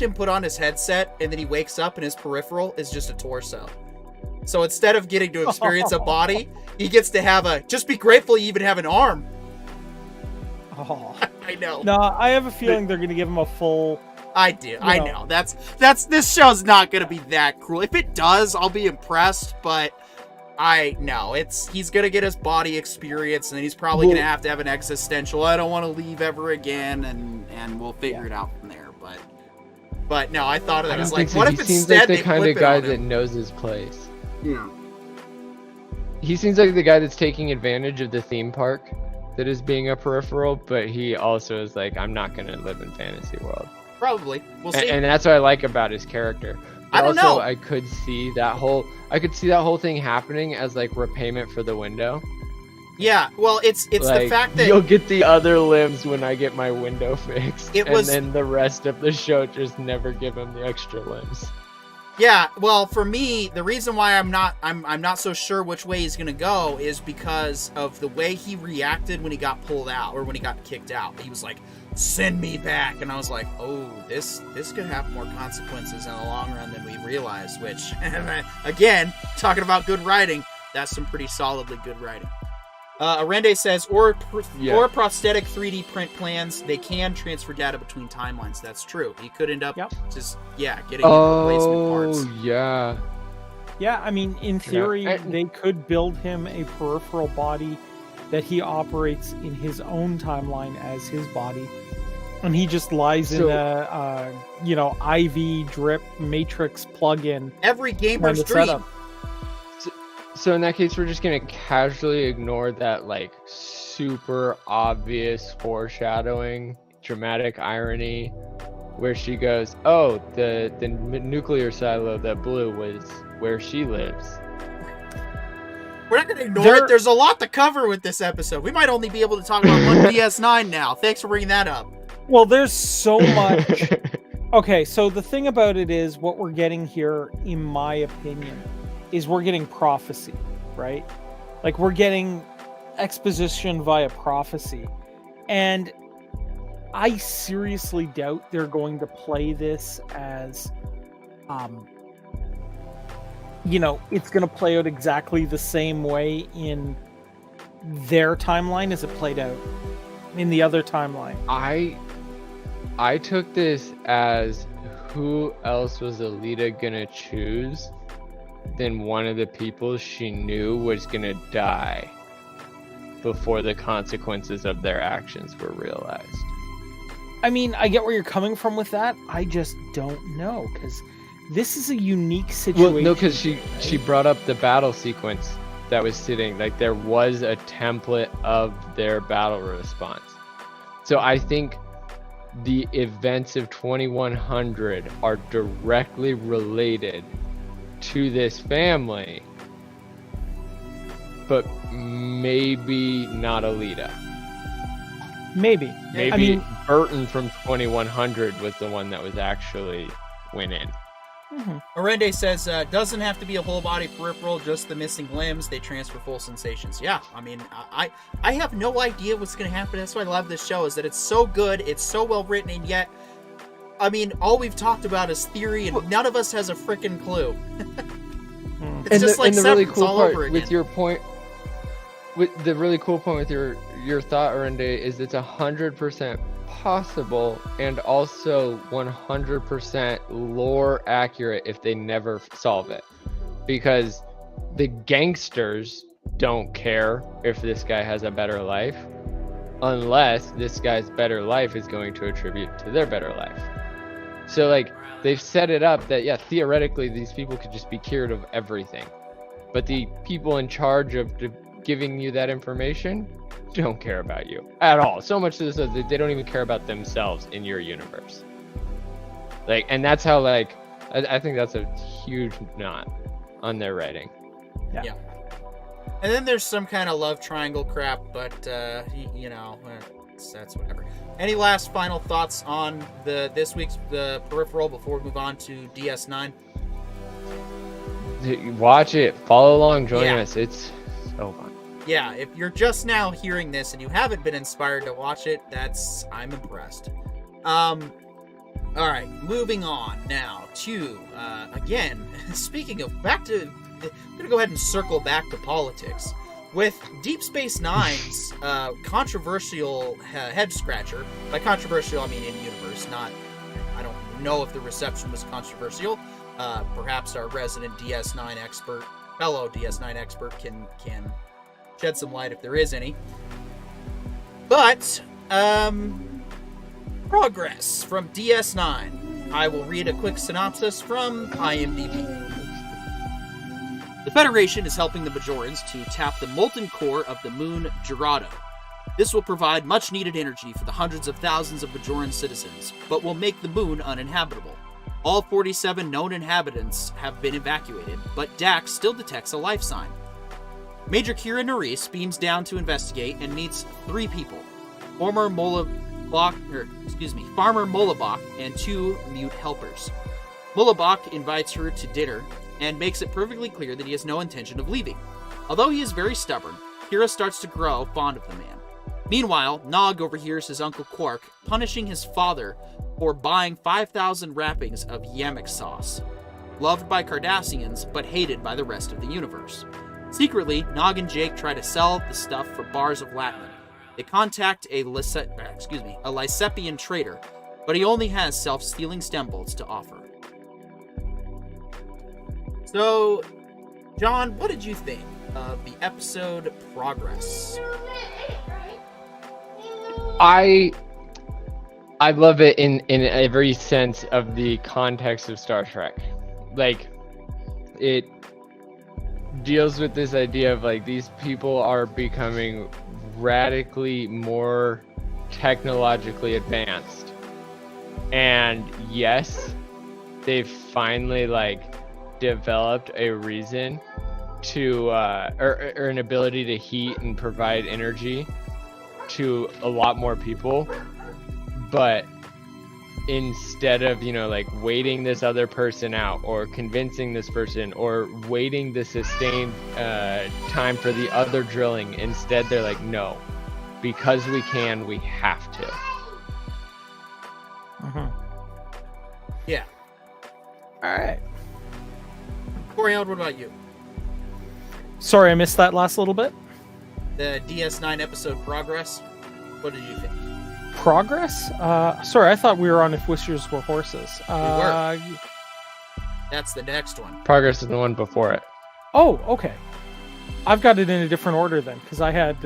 him put on his headset, and then he wakes up and his peripheral is just a torso. So instead of getting to experience a body, he gets to just be grateful you even have an arm. Oh. I know. No, I have a feeling they're going to give him a full... I do. I know. That's this show's not going to be that cruel. If it does, I'll be impressed, but I know he's going to get his body experience, and then he's probably going to have an existential, I don't want to leave ever again, and we'll figure it out from there. But no, I thought of that. I was like, what if seems instead like the kind of guy that knows his place. Yeah. He seems like the guy that's taking advantage of the theme park that is being a peripheral, but he also is like, I'm not going to live in fantasy world. Probably. We'll see. And that's what I like about his character. But I don't know. I could see that whole thing happening as like repayment for the window. Yeah, well, it's like, the fact that you'll get the other limbs when I get my window fixed, and then the rest of the show just never give him the extra limbs. Yeah, well, for me, the reason why I'm not so sure which way he's gonna go is because of the way he reacted when he got pulled out, or when he got kicked out. He was like, "Send me back," and I was like, "Oh, this could have more consequences in the long run than we realized." Which, again, talking about good writing, that's some pretty solidly good writing. Arende says, or prosthetic 3D print plans, they can transfer data between timelines. That's true. He could end up getting replacement parts. Oh, yeah. Yeah, I mean, in theory, they could build him a peripheral body that he operates in his own timeline as his body. And he just lies in a, IV drip matrix plug-in. Every gamer's dream. So in that case, we're just going to casually ignore that, like, super obvious foreshadowing, dramatic irony, where she goes, oh, the nuclear silo that blew was where she lives. We're not going to ignore it. There's a lot to cover with this episode. We might only be able to talk about one DS9 now. Thanks for bringing that up. Well, there's so much. Okay, so the thing about it is, what we're getting here, in my opinion, is we're getting prophecy, right? Like, we're getting exposition via prophecy. And I seriously doubt they're going to play this as, it's going to play out exactly the same way in their timeline as it played out in the other timeline. I took this as, who else was Alita gonna choose than one of the people she knew was gonna die? before the consequences of their actions were realized. I mean, I get where you're coming from with that. I just don't know, because this is a unique situation. Well, no, because she brought up the battle sequence that was sitting, like there was a template of their battle response. So I think the events of 2100 are directly related to this family, but maybe not Alita. Maybe. Maybe I mean, Burton from 2100 was the one that was actually went in. Arende says, doesn't have to be a whole body peripheral, just the missing limbs. They transfer full sensations. Yeah, I mean, I have no idea what's going to happen. That's why I love this show, is that it's so good, it's so well written, and yet, I mean, all we've talked about is theory, and none of us has a freaking clue. It's and just the, like and the really cool all part over again. with your point, with the really cool point with your thought, Arende, is it's 100% possible and also 100% lore accurate if they never solve it, because the gangsters don't care if this guy has a better life unless this guy's better life is going to attribute to their better life. So like they've set it up that, yeah, theoretically these people could just be cured of everything, but the people in charge of giving you that information don't care about you at all. So much to so that they don't even care about themselves in your universe. Like, and that's how, like, I think that's a huge knot on their writing. Yeah. And then there's some kind of love triangle crap, but you know, that's whatever. Any last final thoughts on this week's the Peripheral before we move on to DS9? Watch it, follow along, join us. It's so fun. Yeah, if you're just now hearing this and you haven't been inspired to watch it, I'm impressed. All right, moving on now to again. Speaking of I'm gonna go ahead and circle back to politics with DeepSpaceNine's controversial head scratcher. By controversial, I mean in universe. I don't know if the reception was controversial. Perhaps our resident DS9 expert, fellow DS9 expert, can shed some light if there is any. But progress from DS9. I will read a quick synopsis from IMDb. The Federation is helping the Bajorans to tap the molten core of the moon Gerardo. This will provide much needed energy for the hundreds of thousands of Bajoran citizens, but will make the moon uninhabitable. All 47 known inhabitants have been evacuated, but Dax still detects a life sign. Major Kira Nerys beams down to investigate and meets three people: Farmer Molabok and two mute helpers. Molabok invites her to dinner and makes it perfectly clear that he has no intention of leaving. Although he is very stubborn, Kira starts to grow fond of the man. Meanwhile, Nog overhears his Uncle Quark punishing his father for buying 5,000 wrappings of Yamek sauce. Loved by Cardassians, but hated by the rest of the universe. Secretly, Nog and Jake try to sell the stuff for bars of Latman. They contact a Lysepian trader, but he only has self-stealing stem bolts to offer. So, John, what did you think of the episode Progress? I love it in every sense of the context of Star Trek. Like, it deals with this idea of like these people are becoming radically more technologically advanced, and yes, they've finally like developed a reason to or an ability to heat and provide energy to a lot more people, but instead of, you know, like waiting this other person out or convincing this person or waiting the sustained time for the other drilling, instead they're like, no, because we can, we have to. Yeah. All right. Coriel, what about you? Sorry, I missed that last little bit. The DS9 episode Progress. What did you think? Progress? Sorry, I thought we were on If Wishers Were Horses. We were. That's the next one. Progress is the one before it. Oh, okay. I've got it in a different order then, because I had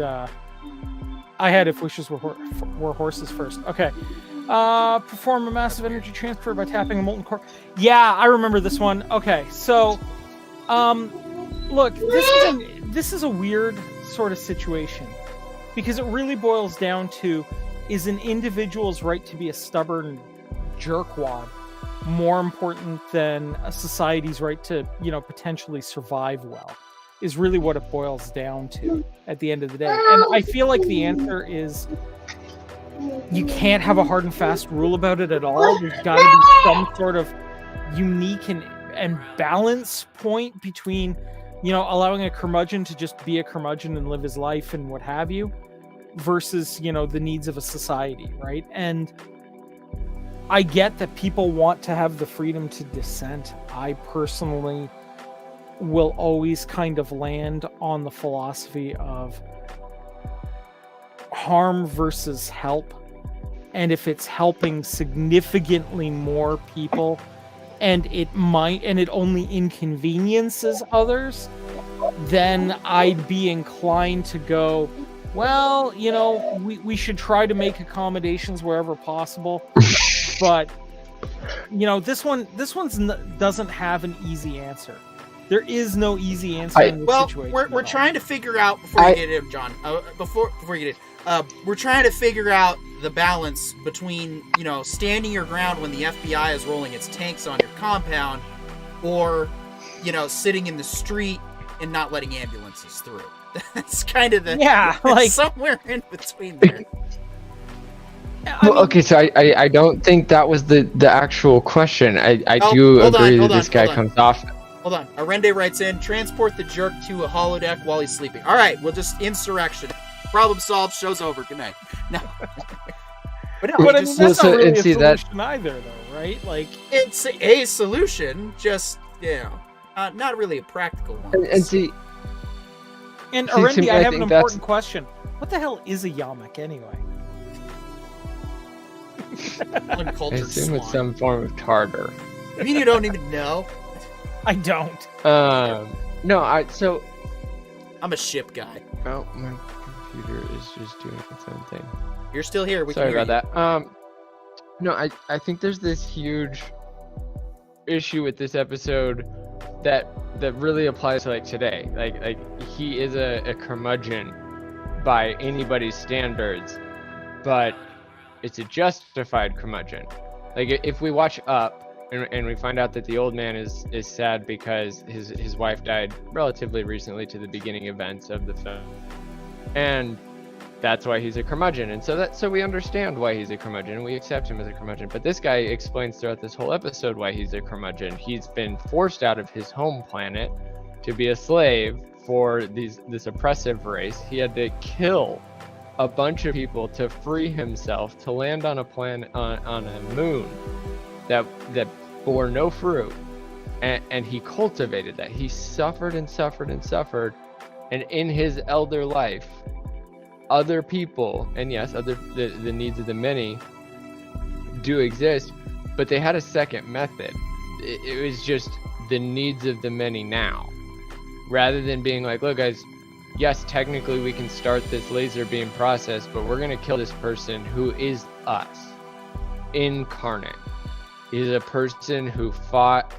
I had if wishes were horses first. Okay. Perform a massive energy transfer by tapping a molten core. Yeah, I remember this one. Okay, so, look, this is a weird sort of situation because it really boils down to, is an individual's right to be a stubborn jerkwad more important than a society's right to, potentially survive well, is really what it boils down to at the end of the day. And I feel like the answer is you can't have a hard and fast rule about it at all. There's got to be some sort of unique and balance point between, allowing a curmudgeon to just be a curmudgeon and live his life and what have you, versus, the needs of a society, right? And I get that people want to have the freedom to dissent. I personally will always kind of land on the philosophy of harm versus help. And if it's helping significantly more people and it only inconveniences others, then I'd be inclined to go, well, we should try to make accommodations wherever possible. But this one doesn't have an easy answer. There is no easy answer in this situation. Well, we're trying to figure out before you get in, John. Before you get in, we're trying to figure out the balance between standing your ground when the FBI is rolling its tanks on your compound, or sitting in the street and not letting ambulances through. That's kind of somewhere in between there. Okay, so I don't think that was the actual question. I do agree that this guy comes off. Hold on. Arende writes in, transport the jerk to a holodeck while he's sleeping. All right, we'll just insurrection. Problem solved, show's over. Good night. No. But that's not really a solution either, though, right? Like, it's a solution, just, not really a practical one. And Arende, I have an important question. What the hell is a yamak anyway? Uncultured I assume swine. it's some form of tartar. You mean you don't even know? I don't. No, so I'm a ship guy. Oh, my computer is just doing its own thing. You're still here. Sorry about that. No, I think there's this huge issue with this episode that really applies to like today. Like he is a curmudgeon by anybody's standards, but it's a justified curmudgeon. Like if we watch Up and we find out that the old man is sad because his wife died relatively recently to the beginning events of the film, and that's why he's a curmudgeon. And so we understand why he's a curmudgeon and we accept him as a curmudgeon. But this guy explains throughout this whole episode why he's a curmudgeon. He's been forced out of his home planet to be a slave for this oppressive race. He had to kill a bunch of people to free himself, to land on a planet on a moon that bore no fruit, and he cultivated that. He suffered and suffered and suffered, and in his elder life, other people, and yes, the needs of the many do exist, but they had a second method. It was just the needs of the many now, rather than being like, look guys, yes, technically we can start this laser beam process, but we're going to kill this person who is us, incarnate. He's a person who fought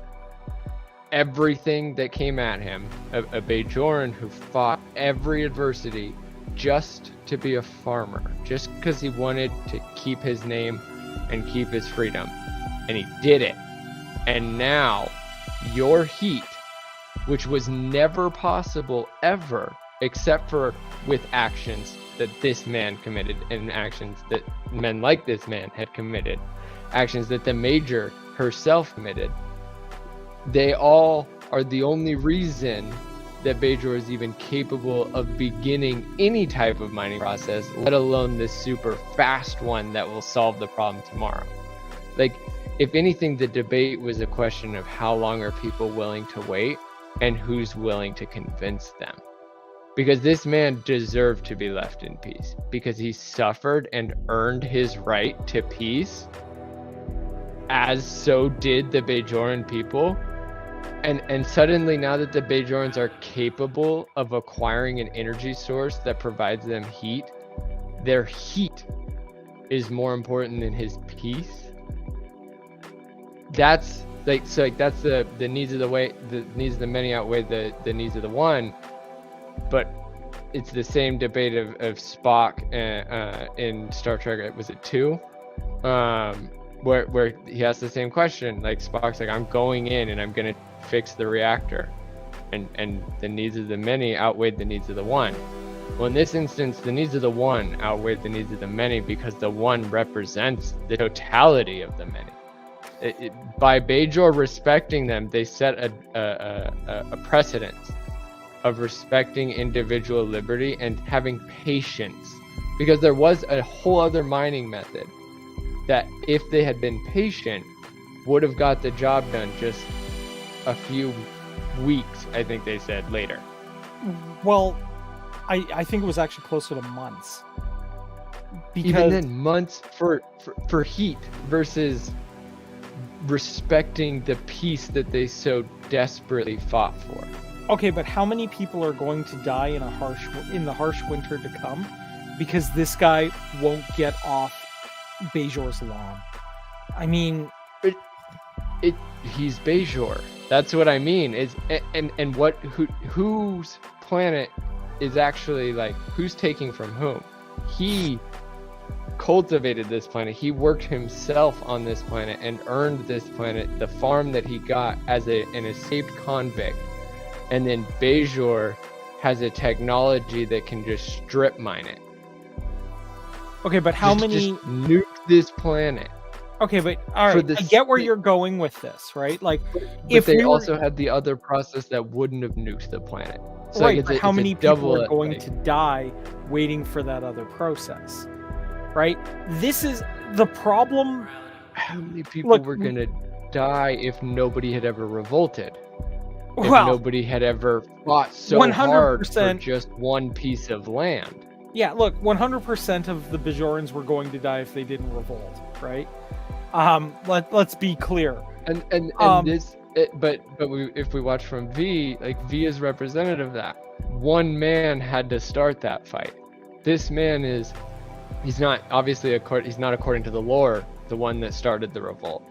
everything that came at him, a Bajoran who fought every adversity just to be a farmer, just because he wanted to keep his name and keep his freedom. And he did it. And now your heat, which was never possible ever, except for with actions that this man committed and actions that men like this man had committed, actions that the Major herself committed, they all are the only reason that Bajor is even capable of beginning any type of mining process, let alone this super fast one that will solve the problem tomorrow. Like, if anything, the debate was a question of how long are people willing to wait and who's willing to convince them. Because this man deserved to be left in peace, because he suffered and earned his right to peace, as so did the Bajoran people. And suddenly, now that the Bajorans are capable of acquiring an energy source that provides them heat, their heat is more important than his peace. That's that's the needs of the needs of the many outweigh the needs of the one. But it's the same debate of Spock in Star Trek, was it 2? Where he asks the same question. Like, Spock's like, I'm going in and I'm gonna fix the reactor, and the needs of the many outweighed the needs of the one. Well, in this instance, the needs of the one outweighed the needs of the many, because the one represents the totality of the many. By Bajor respecting them, they set a precedence of respecting individual liberty and having patience, because there was a whole other mining method that, if they had been patient, would have got the job done just a few weeks, I think they said, later. Well, I think it was actually closer to months. Because... Even then, months for heat versus respecting the peace that they so desperately fought for. Okay, but how many people are going to die in the harsh winter to come because this guy won't get off Bajor's lawn? I mean, he's Bajor. That's what I mean. Whose planet is actually, like, who's taking from whom? He cultivated this planet. He worked himself on this planet and earned this planet, the farm that he got as an escaped convict. And then Bajor has a technology that can just strip mine it. Okay, but how many... Just nuke this planet. Okay, but all right, I get where you're going with this, right? Like, but they also had the other process that wouldn't have nuked the planet. So right, like, but how many people are going to die waiting for that other process, right? This is the problem. How many people were going to die if nobody had ever revolted? If nobody had ever fought so 100%, hard for just one piece of land. Yeah, look, 100% of the Bajorans were going to die if they didn't revolt, right? Let's be clear. And this, if we watch from V, like, V is representative of that. One man had to start that fight. This man he's not according to the lore, the one that started the revolt.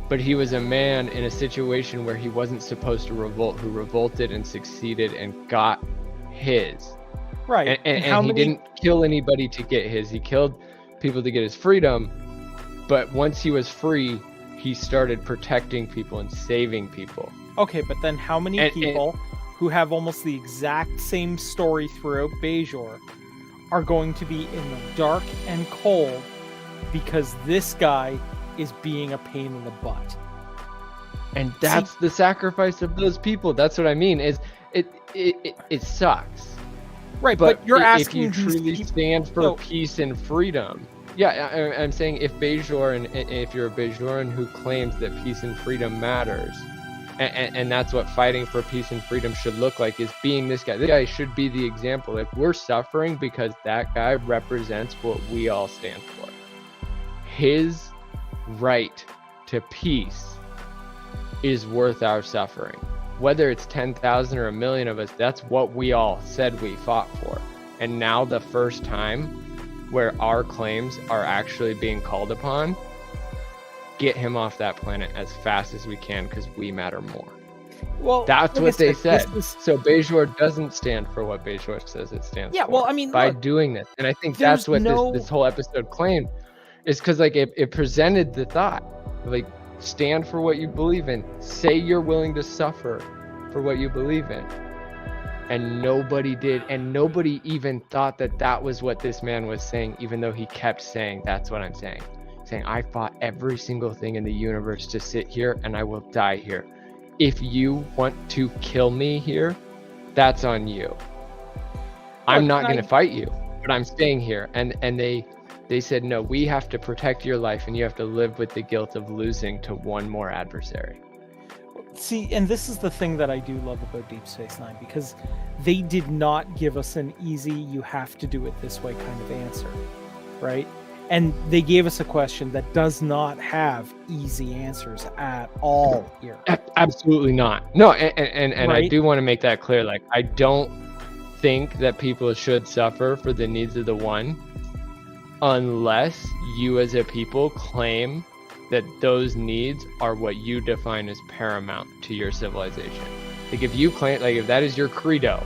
But he was a man in a situation where he wasn't supposed to revolt, who revolted and succeeded and got his. Right. And he didn't kill anybody to get his. He killed people to get his freedom. But once he was free, he started protecting people and saving people. Okay, but then how many people who have almost the exact same story throughout Bajor are going to be in the dark and cold because this guy is being a pain in the butt? And that's the sacrifice of those people. That's what I mean. It sucks. Right, but you're asking if you truly stand for peace and freedom. Yeah, I'm saying if Bajor, and if you're a Bajoran who claims that peace and freedom matters, and that's what fighting for peace and freedom should look like, is being this guy. This guy should be the example. If we're suffering because that guy represents what we all stand for, his right to peace is worth our suffering. Whether it's 10,000 or 1,000,000 of us, that's what we all said we fought for. And now the first time where our claims are actually being called upon, get him off that planet as fast as we can, because we matter more. Well, that's what they said. So Bajor doesn't stand for what Bajor says it stands for. Yeah, well, I mean, by doing this. And I think that's what this whole episode claimed, is because, like, it presented the thought, like, stand for what you believe in. Say you're willing to suffer for what you believe in. And nobody did. And nobody even thought that was what this man was saying, even though he kept saying, that's what I'm saying. Saying, I fought every single thing in the universe to sit here, and I will die here. If you want to kill me here, that's on you. I'm not going to fight you, but I'm staying here. And they said, no, we have to protect your life, and you have to live with the guilt of losing to one more adversary. See, and this is the thing that I do love about DeepSpaceNine, because they did not give us an easy, you have to do it this way kind of answer, right? And they gave us a question that does not have easy answers at all here. Absolutely not. No, and right? I do want to make that clear. Like, I don't think that people should suffer for the needs of the one. unless you as a people claim that those needs are what you define as paramount to your civilization. Like if you claim, like if that is your credo,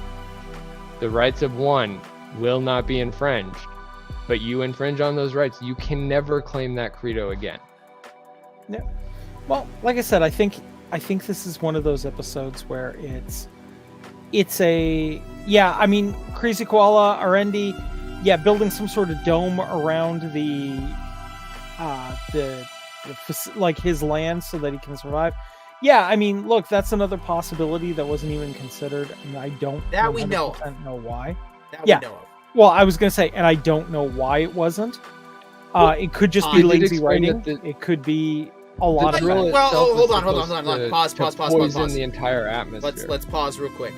the rights of one will not be infringed, but you infringe on those rights, you can never claim that credo again. Yeah. Well, like I said, I think this is one of those episodes where it's a, yeah, I mean, Crazy Koala, Arendi, yeah, building some sort of dome around like his land so that he can survive. Yeah, I mean, look, that's another possibility that wasn't even considered, and I don't that we know why. That we know of. Well, I was gonna say, and I don't know why it wasn't. It could just be lazy writing. It could be a lot of. Well, hold on. Pause. Poison the entire atmosphere. Let's pause real quick.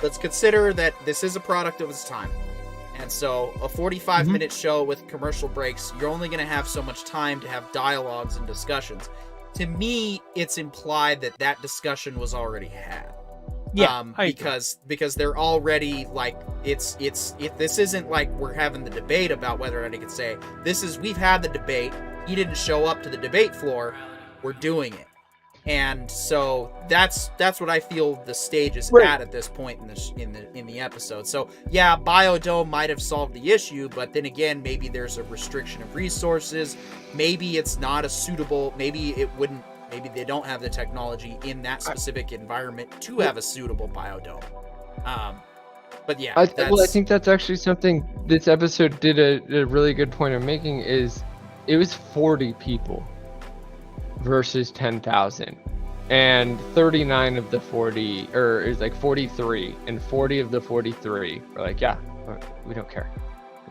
Let's consider that this is a product of its time. And so a 45-minute show with commercial breaks, you're only going to have so much time to have dialogues and discussions. To me, it's implied that that discussion was already had. Yeah, because they're already like this isn't like we're having the debate about whether or not he could say we've had the debate. He didn't show up to the debate floor. We're doing it. And so that's what I feel the stage is at this point in the episode. So yeah, Biodome might have solved the issue, but then again, maybe there's a restriction of resources. Maybe it's not a suitable. Maybe they don't have the technology in that specific environment to have a suitable biodome. But yeah, I think that's actually something this episode did a really good point of making. Is it was 40 people versus 10,000, and 39 of the 40, or it was like 43, and 40 of the 43 were like, yeah, we don't care.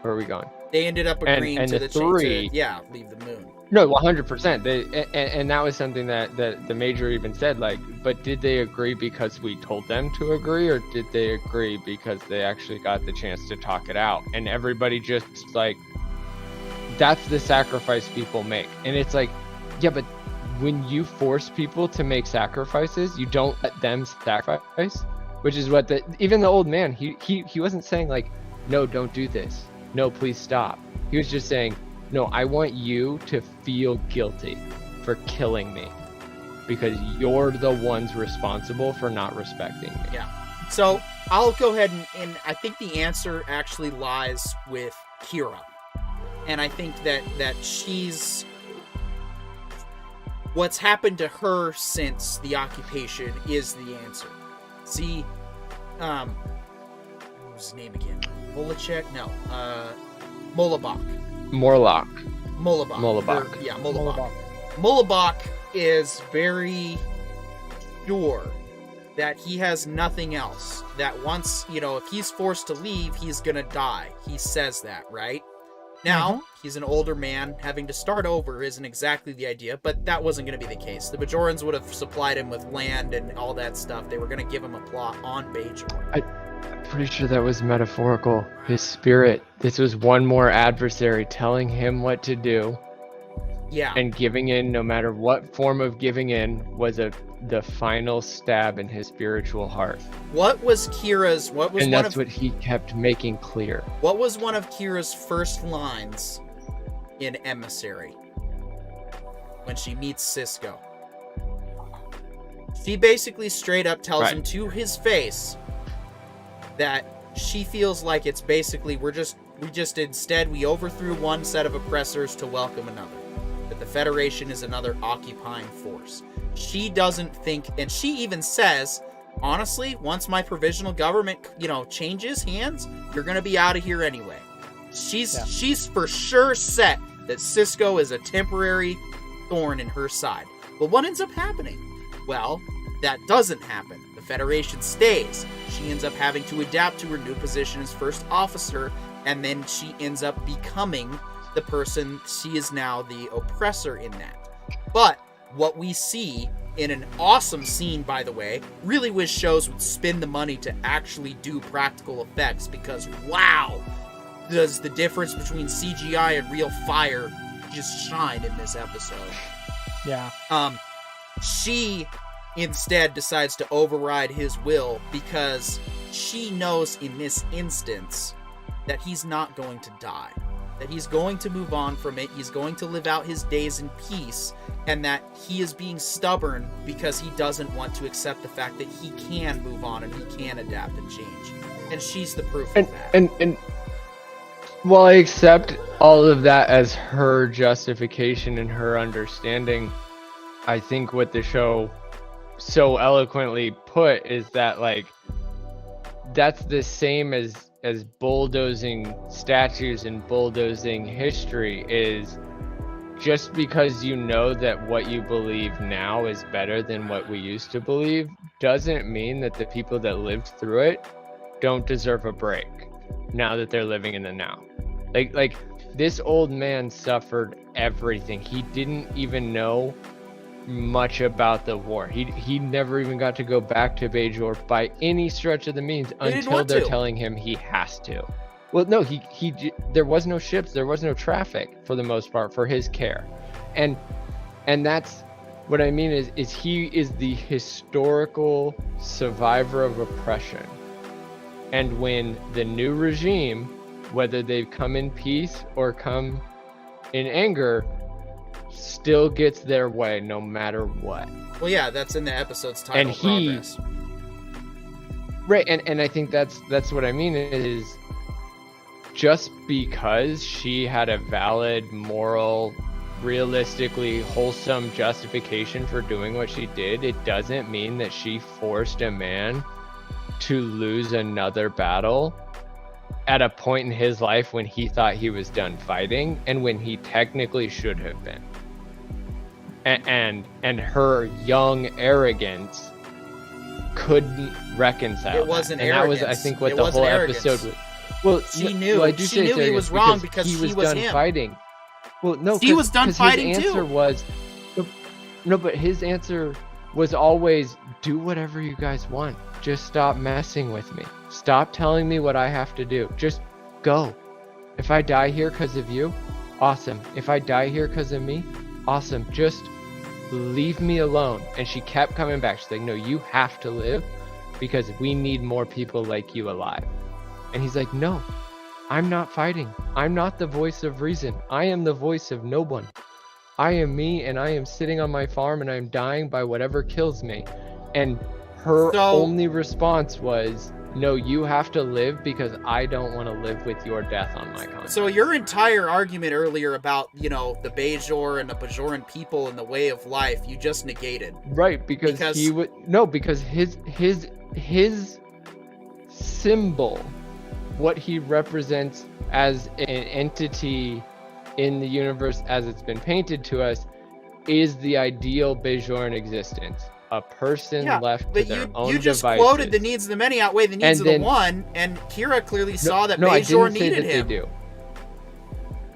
Where are we going? They ended up agreeing and to the three, leave the moon. No, 100%. And that was something that the major even said, like, but did they agree because we told them to agree, or did they agree because they actually got the chance to talk it out? And everybody just like, that's the sacrifice people make. And it's like, yeah, but when you force people to make sacrifices, you don't let them sacrifice, which is what even the old man, he wasn't saying like, no, don't do this. No, please stop. He was just saying, no, I want you to feel guilty for killing me because you're the ones responsible for not respecting me. Yeah. So I'll go ahead and I think the answer actually lies with Kira. And I think that she's... what's happened to her since the occupation is the answer. See, what was his name again? Volachek? No. Molabok. Morlock. Molabok. Molabok. Yeah, Molabok. Molabok is very sure that he has nothing else. That once, if he's forced to leave, he's gonna die. He says that, right? Now, he's an older man. Having to start over isn't exactly the idea, but that wasn't going to be the case. The Bajorans would have supplied him with land and all that stuff. They were going to give him a plot on Bajor. I'm pretty sure that was metaphorical. His spirit. This was one more adversary telling him what to do. Yeah. And giving in, no matter what form of giving in, was the final stab in his spiritual heart. What was Kira's... And that's what he kept making clear. What was one of Kira's first lines in Emissary when she meets Cisco? She basically straight up tells him to his face that she feels like it's basically we overthrew one set of oppressors to welcome another. That the Federation is another occupying force. She doesn't think, and she even says, honestly, once my provisional government, changes hands, you're going to be out of here anyway. She's for sure set that Cisco is a temporary thorn in her side. But what ends up happening? Well, that doesn't happen. The Federation stays. She ends up having to adapt to her new position as first officer, and then she ends up becoming the person. She is now the oppressor in that. But what we see in an awesome scene, by the way, really wish shows would spend the money to actually do practical effects, because wow, does the difference between CGI and real fire just shine in this episode. Yeah. She instead decides to override his will because she knows in this instance that he's not going to die. that he's going to move on from it, he's going to live out his days in peace, and that he is being stubborn because he doesn't want to accept the fact that he can move on and he can adapt and change. And she's the proof of that. And while I accept all of that as her justification and her understanding, I think what the show so eloquently put is that, like, that's the same as bulldozing statues and bulldozing history. Is just because you know that what you believe now is better than what we used to believe doesn't mean that the people that lived through it don't deserve a break now that they're living in the now. Like this old man suffered everything. He didn't even know much about the war. He never even got to go back to Bajor by any stretch of the means until they're telling him he has to. Well, no, he there was no ships, there was no traffic for the most part for his care. And that's what I mean is he is the historical survivor of oppression. And when the new regime, whether they come in peace or come in anger, still gets their way no matter what. Well, yeah, that's in the episode's title. And Progress. Right, and I think that's what I mean is just because she had a valid, moral, realistically wholesome justification for doing what she did, it doesn't mean that she forced a man to lose another battle at a point in his life when he thought he was done fighting and when he technically should have been. And her young arrogance couldn't reconcile. It wasn't that. And arrogance. That was, I think, what the whole episode was. Well, she knew. Well, she knew he was wrong because he was done fighting. Well, no, he was done fighting his answer too. Was no, but his answer was always, do whatever you guys want. Just stop messing with me. Stop telling me what I have to do. Just go. If I die here because of you, awesome. If I die here because of me, awesome. Just leave me alone. And she kept coming back. She's like, no, you have to live because we need more people like you alive. And he's like, no, I'm not fighting. I'm not the voice of reason. I am the voice of no one. I am me, and I am sitting on my farm, and I'm dying by whatever kills me. And her only response was, no, you have to live because I don't want to live with your death on my conscience. So your entire argument earlier about, the Bajor and the Bajoran people and the way of life, you just negated. Right, because he would... No, because his symbol, what he represents as an entity in the universe as it's been painted to us, is the ideal Bajoran existence. A person left to their own devices. You just quoted the needs of the many outweigh the needs of the one, and Kira clearly saw that Bajor needed him. They do.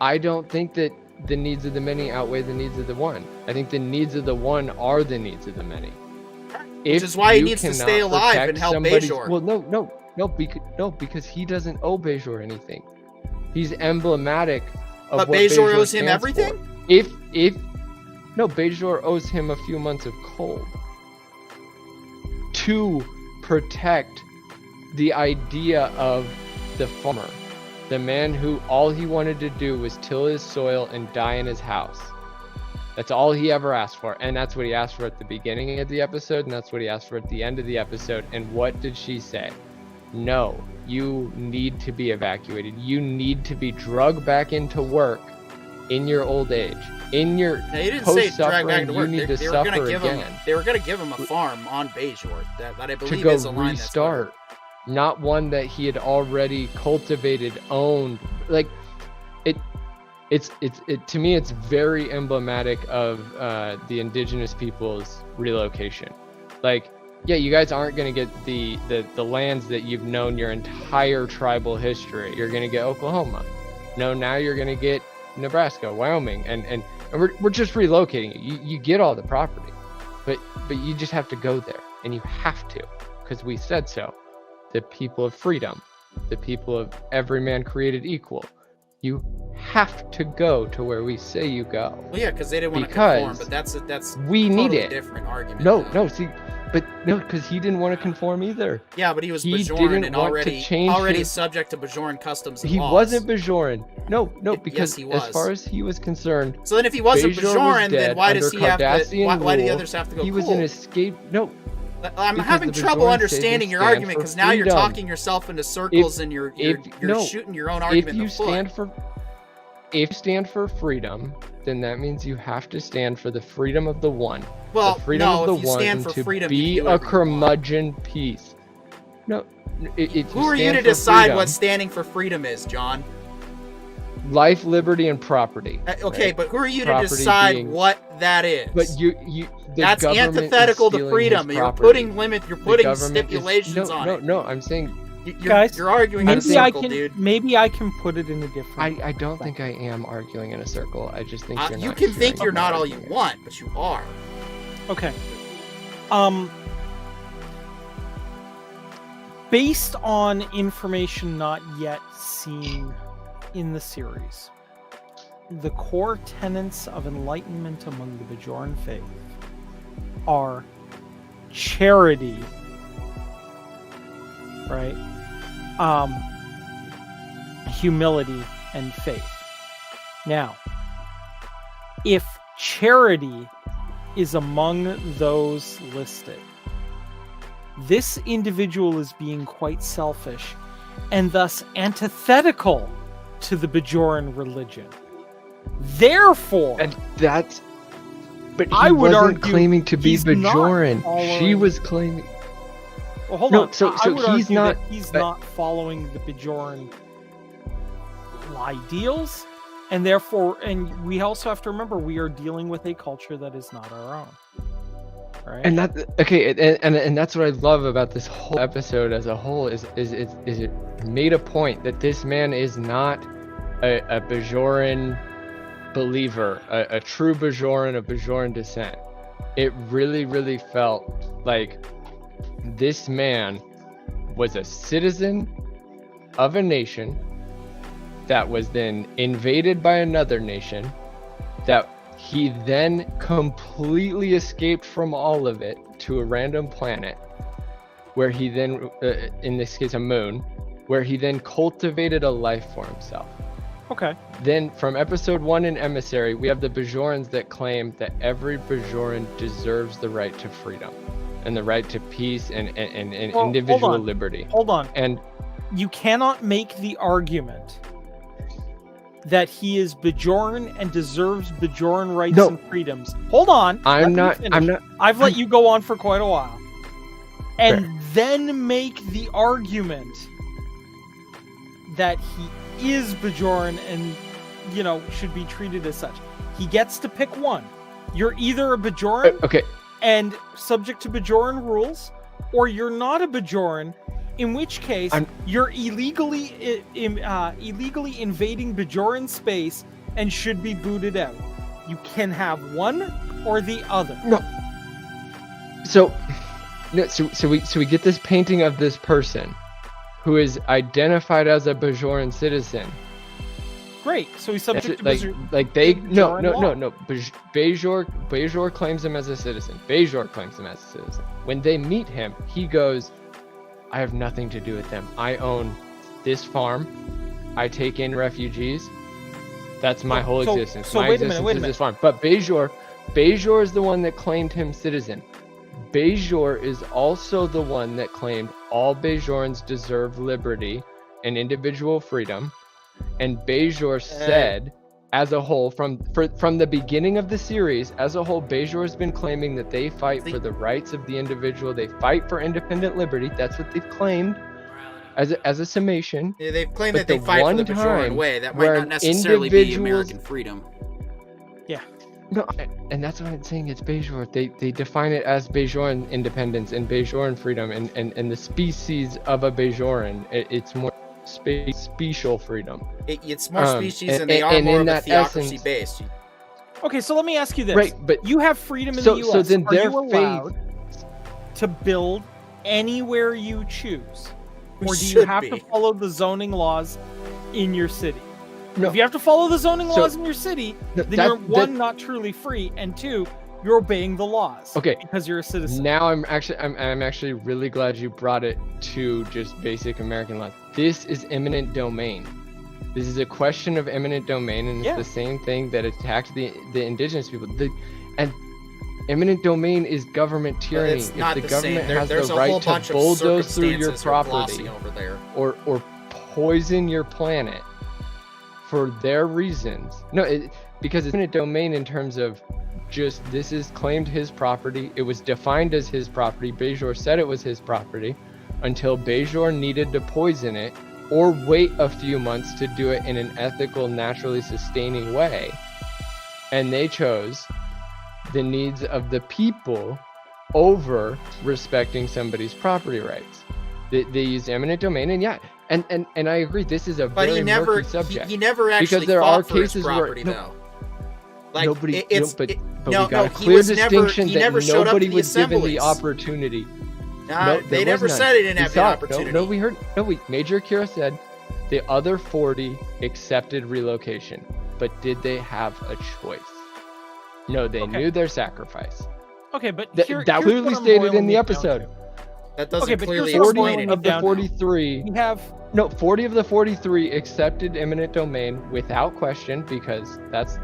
I don't think that the needs of the many outweigh the needs of the one. I think the needs of the one are the needs of the many. Which is why he needs to stay alive and help Bajor. Well, because he doesn't owe Bajor anything. He's emblematic of but what Bajor owes him everything? No, Bajor owes him a few months of cold to protect the idea of the farmer, the man who all he wanted to do was till his soil and die in his house. That's all he ever asked for, and that's what he asked for at the beginning of the episode, and that's what he asked for at the end of the episode. And what did she say? No, you need to be evacuated. You need to be drugged back into work in your old age. In your post-suffering, you need to suffer again. They were going to give him a farm on Bajor that I believe to go is a line restart, not one that he had already cultivated, owned. Like it's to me, it's very emblematic of the indigenous people's relocation. Like, yeah, you guys aren't going to get the lands that you've known your entire tribal history. You're going to get Oklahoma. No, now you're going to get Nebraska, Wyoming, and we're just relocating it. You get all the property, but you just have to go there, and you have to, because we said so. The people of freedom, the people of every man created equal. You have to go to where we say you go. Well, yeah, because they didn't want to conform, but that's we totally need it. Different argument. No, see, But no, because he didn't want to conform either. Yeah, but he was He Bajoran didn't and want already to change subject to Bajoran customs and He laws. wasn't Bajoran. No, because Yes, he was. as far as he was concerned, So then if he wasn't Bajor was Bajoran, then dead why does under he have to? Cardassian Why do the rule. others have to go? He was cool? an escape. No, I'm because having the trouble Bajorans understanding say your they stand argument for because now you're freedom. talking yourself into circles and you're shooting your own argument in the foot. If you stand for freedom, then that means you have to stand for the freedom of the one. Well, the freedom no, of the if you one stand for to freedom, be you can do a whatever you want. curmudgeon piece. No, Who are you to decide what standing for freedom is, John? Life, liberty, and property. Okay, right? but who are you Property to decide being- what that is? But that's government is antithetical to stealing freedom. his You're property. putting stipulations on it. No, I'm saying You're arguing in a maybe I circle, can dude. maybe I can put it in a different. I don't think I am arguing in a circle. I just think you're You not can think hearing you're my not all you argument. want, but you are. Okay. Based on information not yet seen in the series, the core tenets of enlightenment among the Bajoran faith are charity, right? Humility and faith. Now, if charity is among those listed, this individual is being quite selfish and thus antithetical to the Bajoran religion. Therefore, And that's. But he I would wasn't argue claiming to be he's not Bajoran. She following- was claiming. well, hold no, on. so I would he's argue not- that he's not following the Bajoran ideals, and therefore, and we also have to remember we are dealing with a culture that is not our own. Right? And that okay, and that's what I love about this whole episode as a whole is it made a point that this man is not a Bajoran believer, a true Bajoran of Bajoran descent. It really felt like this man was a citizen of a nation that was then invaded by another nation, that he then completely escaped from all of it to a random planet, where he then, in this case a moon, where he then cultivated a life for himself. Okay. Then from episode 1 in Emissary, we have the Bajorans that claim that every Bajoran deserves the right to freedom and the right to peace and Well, individual hold on. liberty. Hold on. And You cannot make the argument that he is Bajoran and deserves Bajoran rights No. and freedoms. Hold on. let I'm me not. finish. I'm not. I've let you go on for quite a while. And then make the argument that he is Bajoran and, should be treated as such. He gets to pick one. You're either a Bajoran Okay. and subject to Bajoran rules, or you're not a Bajoran, in which case you're illegally invading Bajoran space and should be booted out. You can have one or the other. No. So we get this painting of this person who is identified as a Bajoran citizen. Great. So he's subject to Bajoran. Bajor claims him as a citizen. Bajor claims him as a citizen. When they meet him, he goes, I have nothing to do with them. I own this farm. I take in refugees. That's my whole existence. So my wait a existence minute. is this farm. But Bajor is the one that claimed him citizen. Bajor is also the one that claimed all Bajorans deserve liberty and individual freedom. And Bajor said, as a whole, from the beginning of the series, as a whole, Bajor has been claiming that they fight for the rights of the individual. They fight for independent liberty. That's what they've claimed as a summation. Yeah, they've claimed But that they the fight for the one Bajoran time way. That where might not necessarily be individuals- American freedom. No, and that's why I'm saying it's Bajor. They define it as Bajoran independence and Bajoran freedom, and the species of a Bajoran. It's more special freedom. It's more species, and and- they are and more in of a that theocracy essence- based. Okay, so let me ask you this. Right, but you have freedom in so- the U.S. so then Are their you allowed to build anywhere you choose? We Or do you should have be. to follow the zoning laws in your city? No. If you have to follow the zoning So- laws in your city, then that- you're one, not truly free, and two, You're obeying the laws. Okay. Because you're a citizen. Now I'm actually really glad you brought it to just basic American law. This is eminent domain. This is a question of eminent domain, and it's the same thing that attacked the indigenous people. And eminent domain is government tyranny. It's not if the government same. has There's the a whole right bunch to of bulldoze through your circumstances you're glossing property over there. or poison your planet for their reasons. No, because it's eminent domain in terms of just this is claimed his property. It was defined as his property. Bajor said it was his property until Bajor needed to poison it or wait a few months to do it in an ethical, naturally sustaining way. And they chose the needs of the people over respecting somebody's property rights. They use eminent domain, and and I agree, this is a very murky subject. He never actually because there fought are for cases his property, where though. Like, nobody, but we no, got a he clear was never- distinction he that never showed up nobody to the was given the assemblies. opportunity. They never said he didn't have the opportunity. Major Kira said the other 40 accepted relocation, but did they have a choice? No, they knew their sacrifice. Okay, but That clearly stated in the episode. That doesn't clearly here's what I'm explain boiling it. it down to. 43. We have 40 of the 43 accepted eminent domain without question, because that's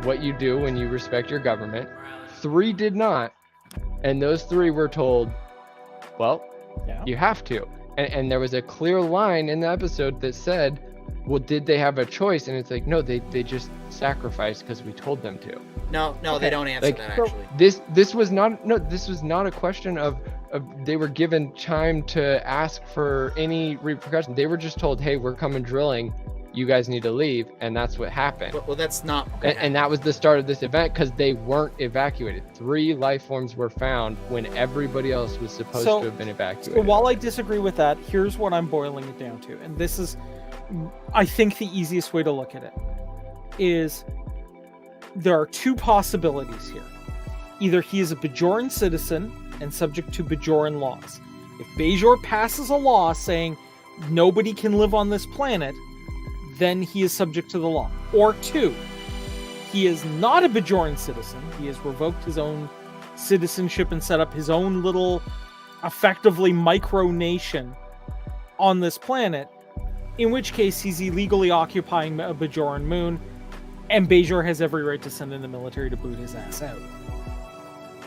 what you do when you respect your government. 3 did not, and those 3 were told, well, you have to. And there was a clear line in the episode that said, well, did they have a choice? And it's like, no, they just sacrificed because we told them to. No, they don't answer that, actually. This was not a question of they were given time to ask for any repercussions. They were just told, hey, we're coming drilling, you guys need to leave, and that's what happened. Well, that's not and that was the start of this event, because they weren't evacuated. 3 life forms were found when everybody else was supposed to have been evacuated. So while I disagree with that, here's what I'm boiling it down to, and this is, I think, the easiest way to look at it is there are 2 possibilities here. Either he is a Bajoran citizen and subject to Bajoran laws. If Bajor passes a law saying nobody can live on this planet, then he is subject to the law. Or 2, he is not a Bajoran citizen. He has revoked his own citizenship and set up his own little, effectively micro-nation on this planet, in which case he's illegally occupying a Bajoran moon, and Bajor has every right to send in the military to boot his ass out.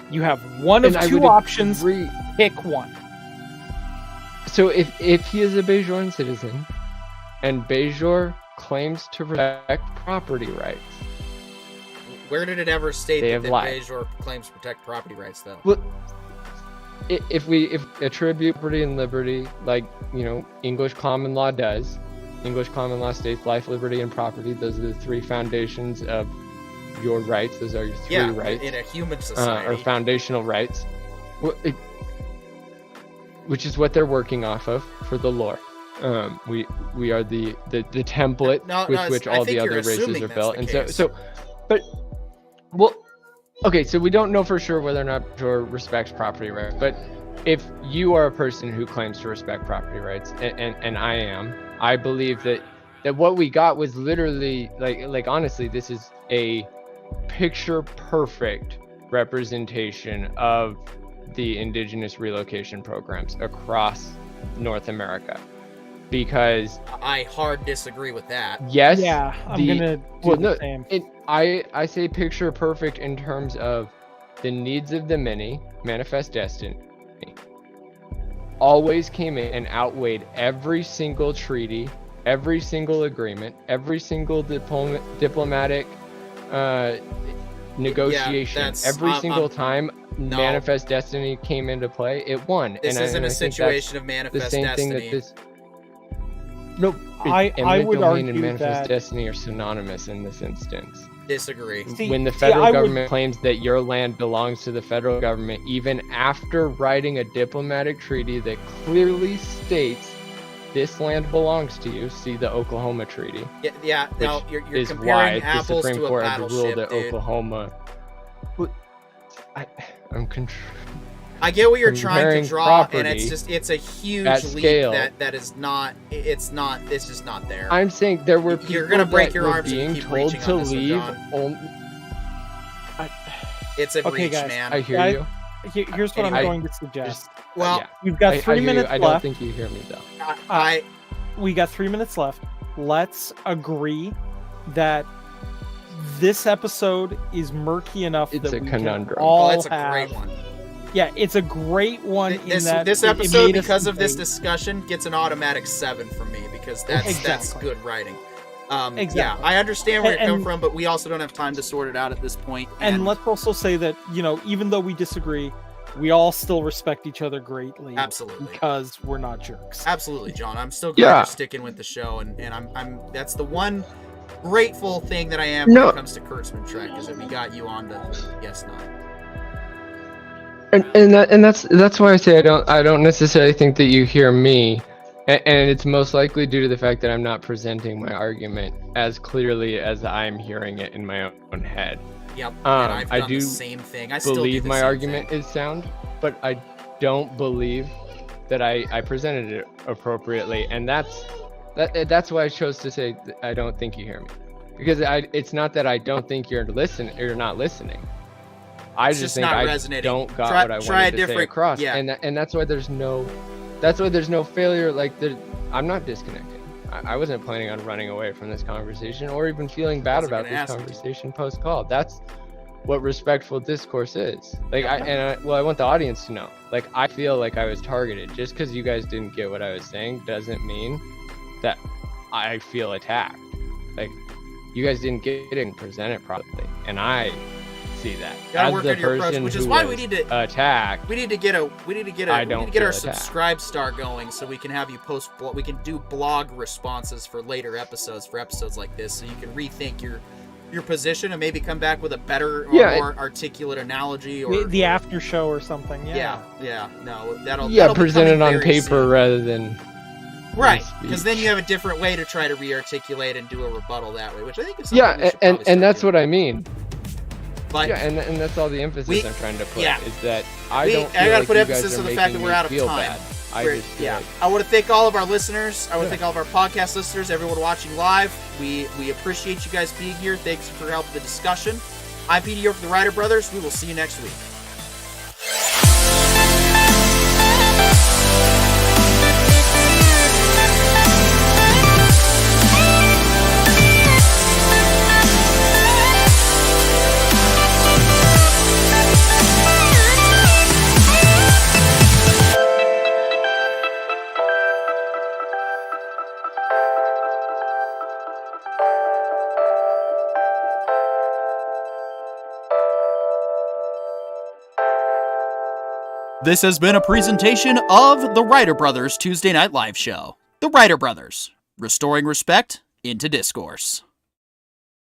You have one of 2 options. Pick one. So if he is a Bajoran citizen, and Bajor claims to protect property rights, where did it ever state that Bajor claims to protect property rights, though? Well, if attribute property and liberty, like, English common law does, English common law states life, liberty, and property. Those are the 3 foundations of your rights. Those are your 3 rights in a human society, or foundational rights, which is what they're working off of for the lore. We are the template with which all the other races are built, and so we don't know for sure whether or not Bajor respects property rights. But if you are a person who claims to respect property rights, and I believe that what we got was literally like honestly, this is a picture perfect representation of the indigenous relocation programs across North America. Because I hard disagree with that. Yes. Yeah, I'm gonna do the same. I say picture perfect in terms of the needs of the many, manifest destiny, always came in and outweighed every single treaty, every single agreement, every single diplomatic negotiation. Every single time manifest destiny came into play, it won. This isn't a situation of manifest destiny. No, I would argue and manifest that destiny are synonymous in this instance. Disagree. When the federal government claims that your land belongs to the federal government, even after writing a diplomatic treaty that clearly states this land belongs to you, see the Oklahoma Treaty. Yeah. No, you're is comparing why apples the Supreme to a Court had to battleship, rule that dude. Oklahoma. I get what you're trying to draw, and it's a huge leap scale. that is not. It's just not there. I'm saying there were people You're gonna break your that arms were if you being keep told reaching to on this one, leave. John. It's a Okay, reach, guys. man. I hear you. Here's what I'm going to suggest. Well, Yeah. We've got 3 minutes I left. don't think you hear me though. We got 3 minutes left. Let's agree that this episode is murky enough It's that a we conundrum. can all it's a have. great one. Yeah, it's a great one. This in that episode, made us because of this debate. discussion, gets an automatic 7 from me because that's Exactly. good writing. Exactly. Yeah, I understand where you're coming And- from, but we also don't have time to sort it out at this point. And let's also say that, even though we disagree, we all still respect each other greatly. Absolutely. Because we're not jerks. Absolutely, John. I'm still glad Yeah. you're sticking with the show, and I'm that's the one grateful thing that I am when No. it comes to Kurtzman Trek is that we got you on to DS9. And that's why I say I don't necessarily think that you hear me, and it's most likely due to the fact that I'm not presenting my argument as clearly as I'm hearing it in my own head. Yep. And I've I done do the same thing. I still do believe the my same argument thing. is sound, but I don't believe that I presented it appropriately, and that's why I chose to say that I don't think you hear me, because it's not that I don't think you're not listening. I It's just just think not I resonating. don't got Try what I a wanted to say different- across, yeah. and that's why there's no failure. Like I'm not disconnected. I wasn't planning on running away from this conversation or even feeling bad Wasn't about gonna this ask you. conversation post call. That's what respectful discourse is. Like I want the audience to know. Like I feel like I was targeted. Just because you guys didn't get what I was saying doesn't mean that I feel attacked. Like you guys didn't get it and present it properly, and I see that Gotta as work the on your approach, person which is who why we was need to attacked. We need to get I our don't feel attacked. subscribe star going so we can have you post. We can do blog responses for later episodes, for episodes like this, so you can rethink your position and maybe come back with a better or more articulate analogy or The after show or something. yeah. No, that'll Yeah, be present coming it on very paper soon. rather than Right, speech. because then you have a different way to try to re-articulate and do a rebuttal that way, which I think is something we yeah, should probably and that's start what I mean. doing. But Yeah, and that's all the emphasis I'm trying to put is that I don't feel I gotta like put you emphasis guys are on the fact that making we're me out of feel time. bad. I We're- just feel like I want to thank all of our listeners. I want to thank all of our podcast listeners, everyone watching live. We appreciate you guys being here. Thanks for helping the discussion. I'm Petey here for the Ryder Brothers. We will see you next week. This has been a presentation of the Ryder Brothers Tuesday Night Live Show. The Ryder Brothers, restoring respect into discourse.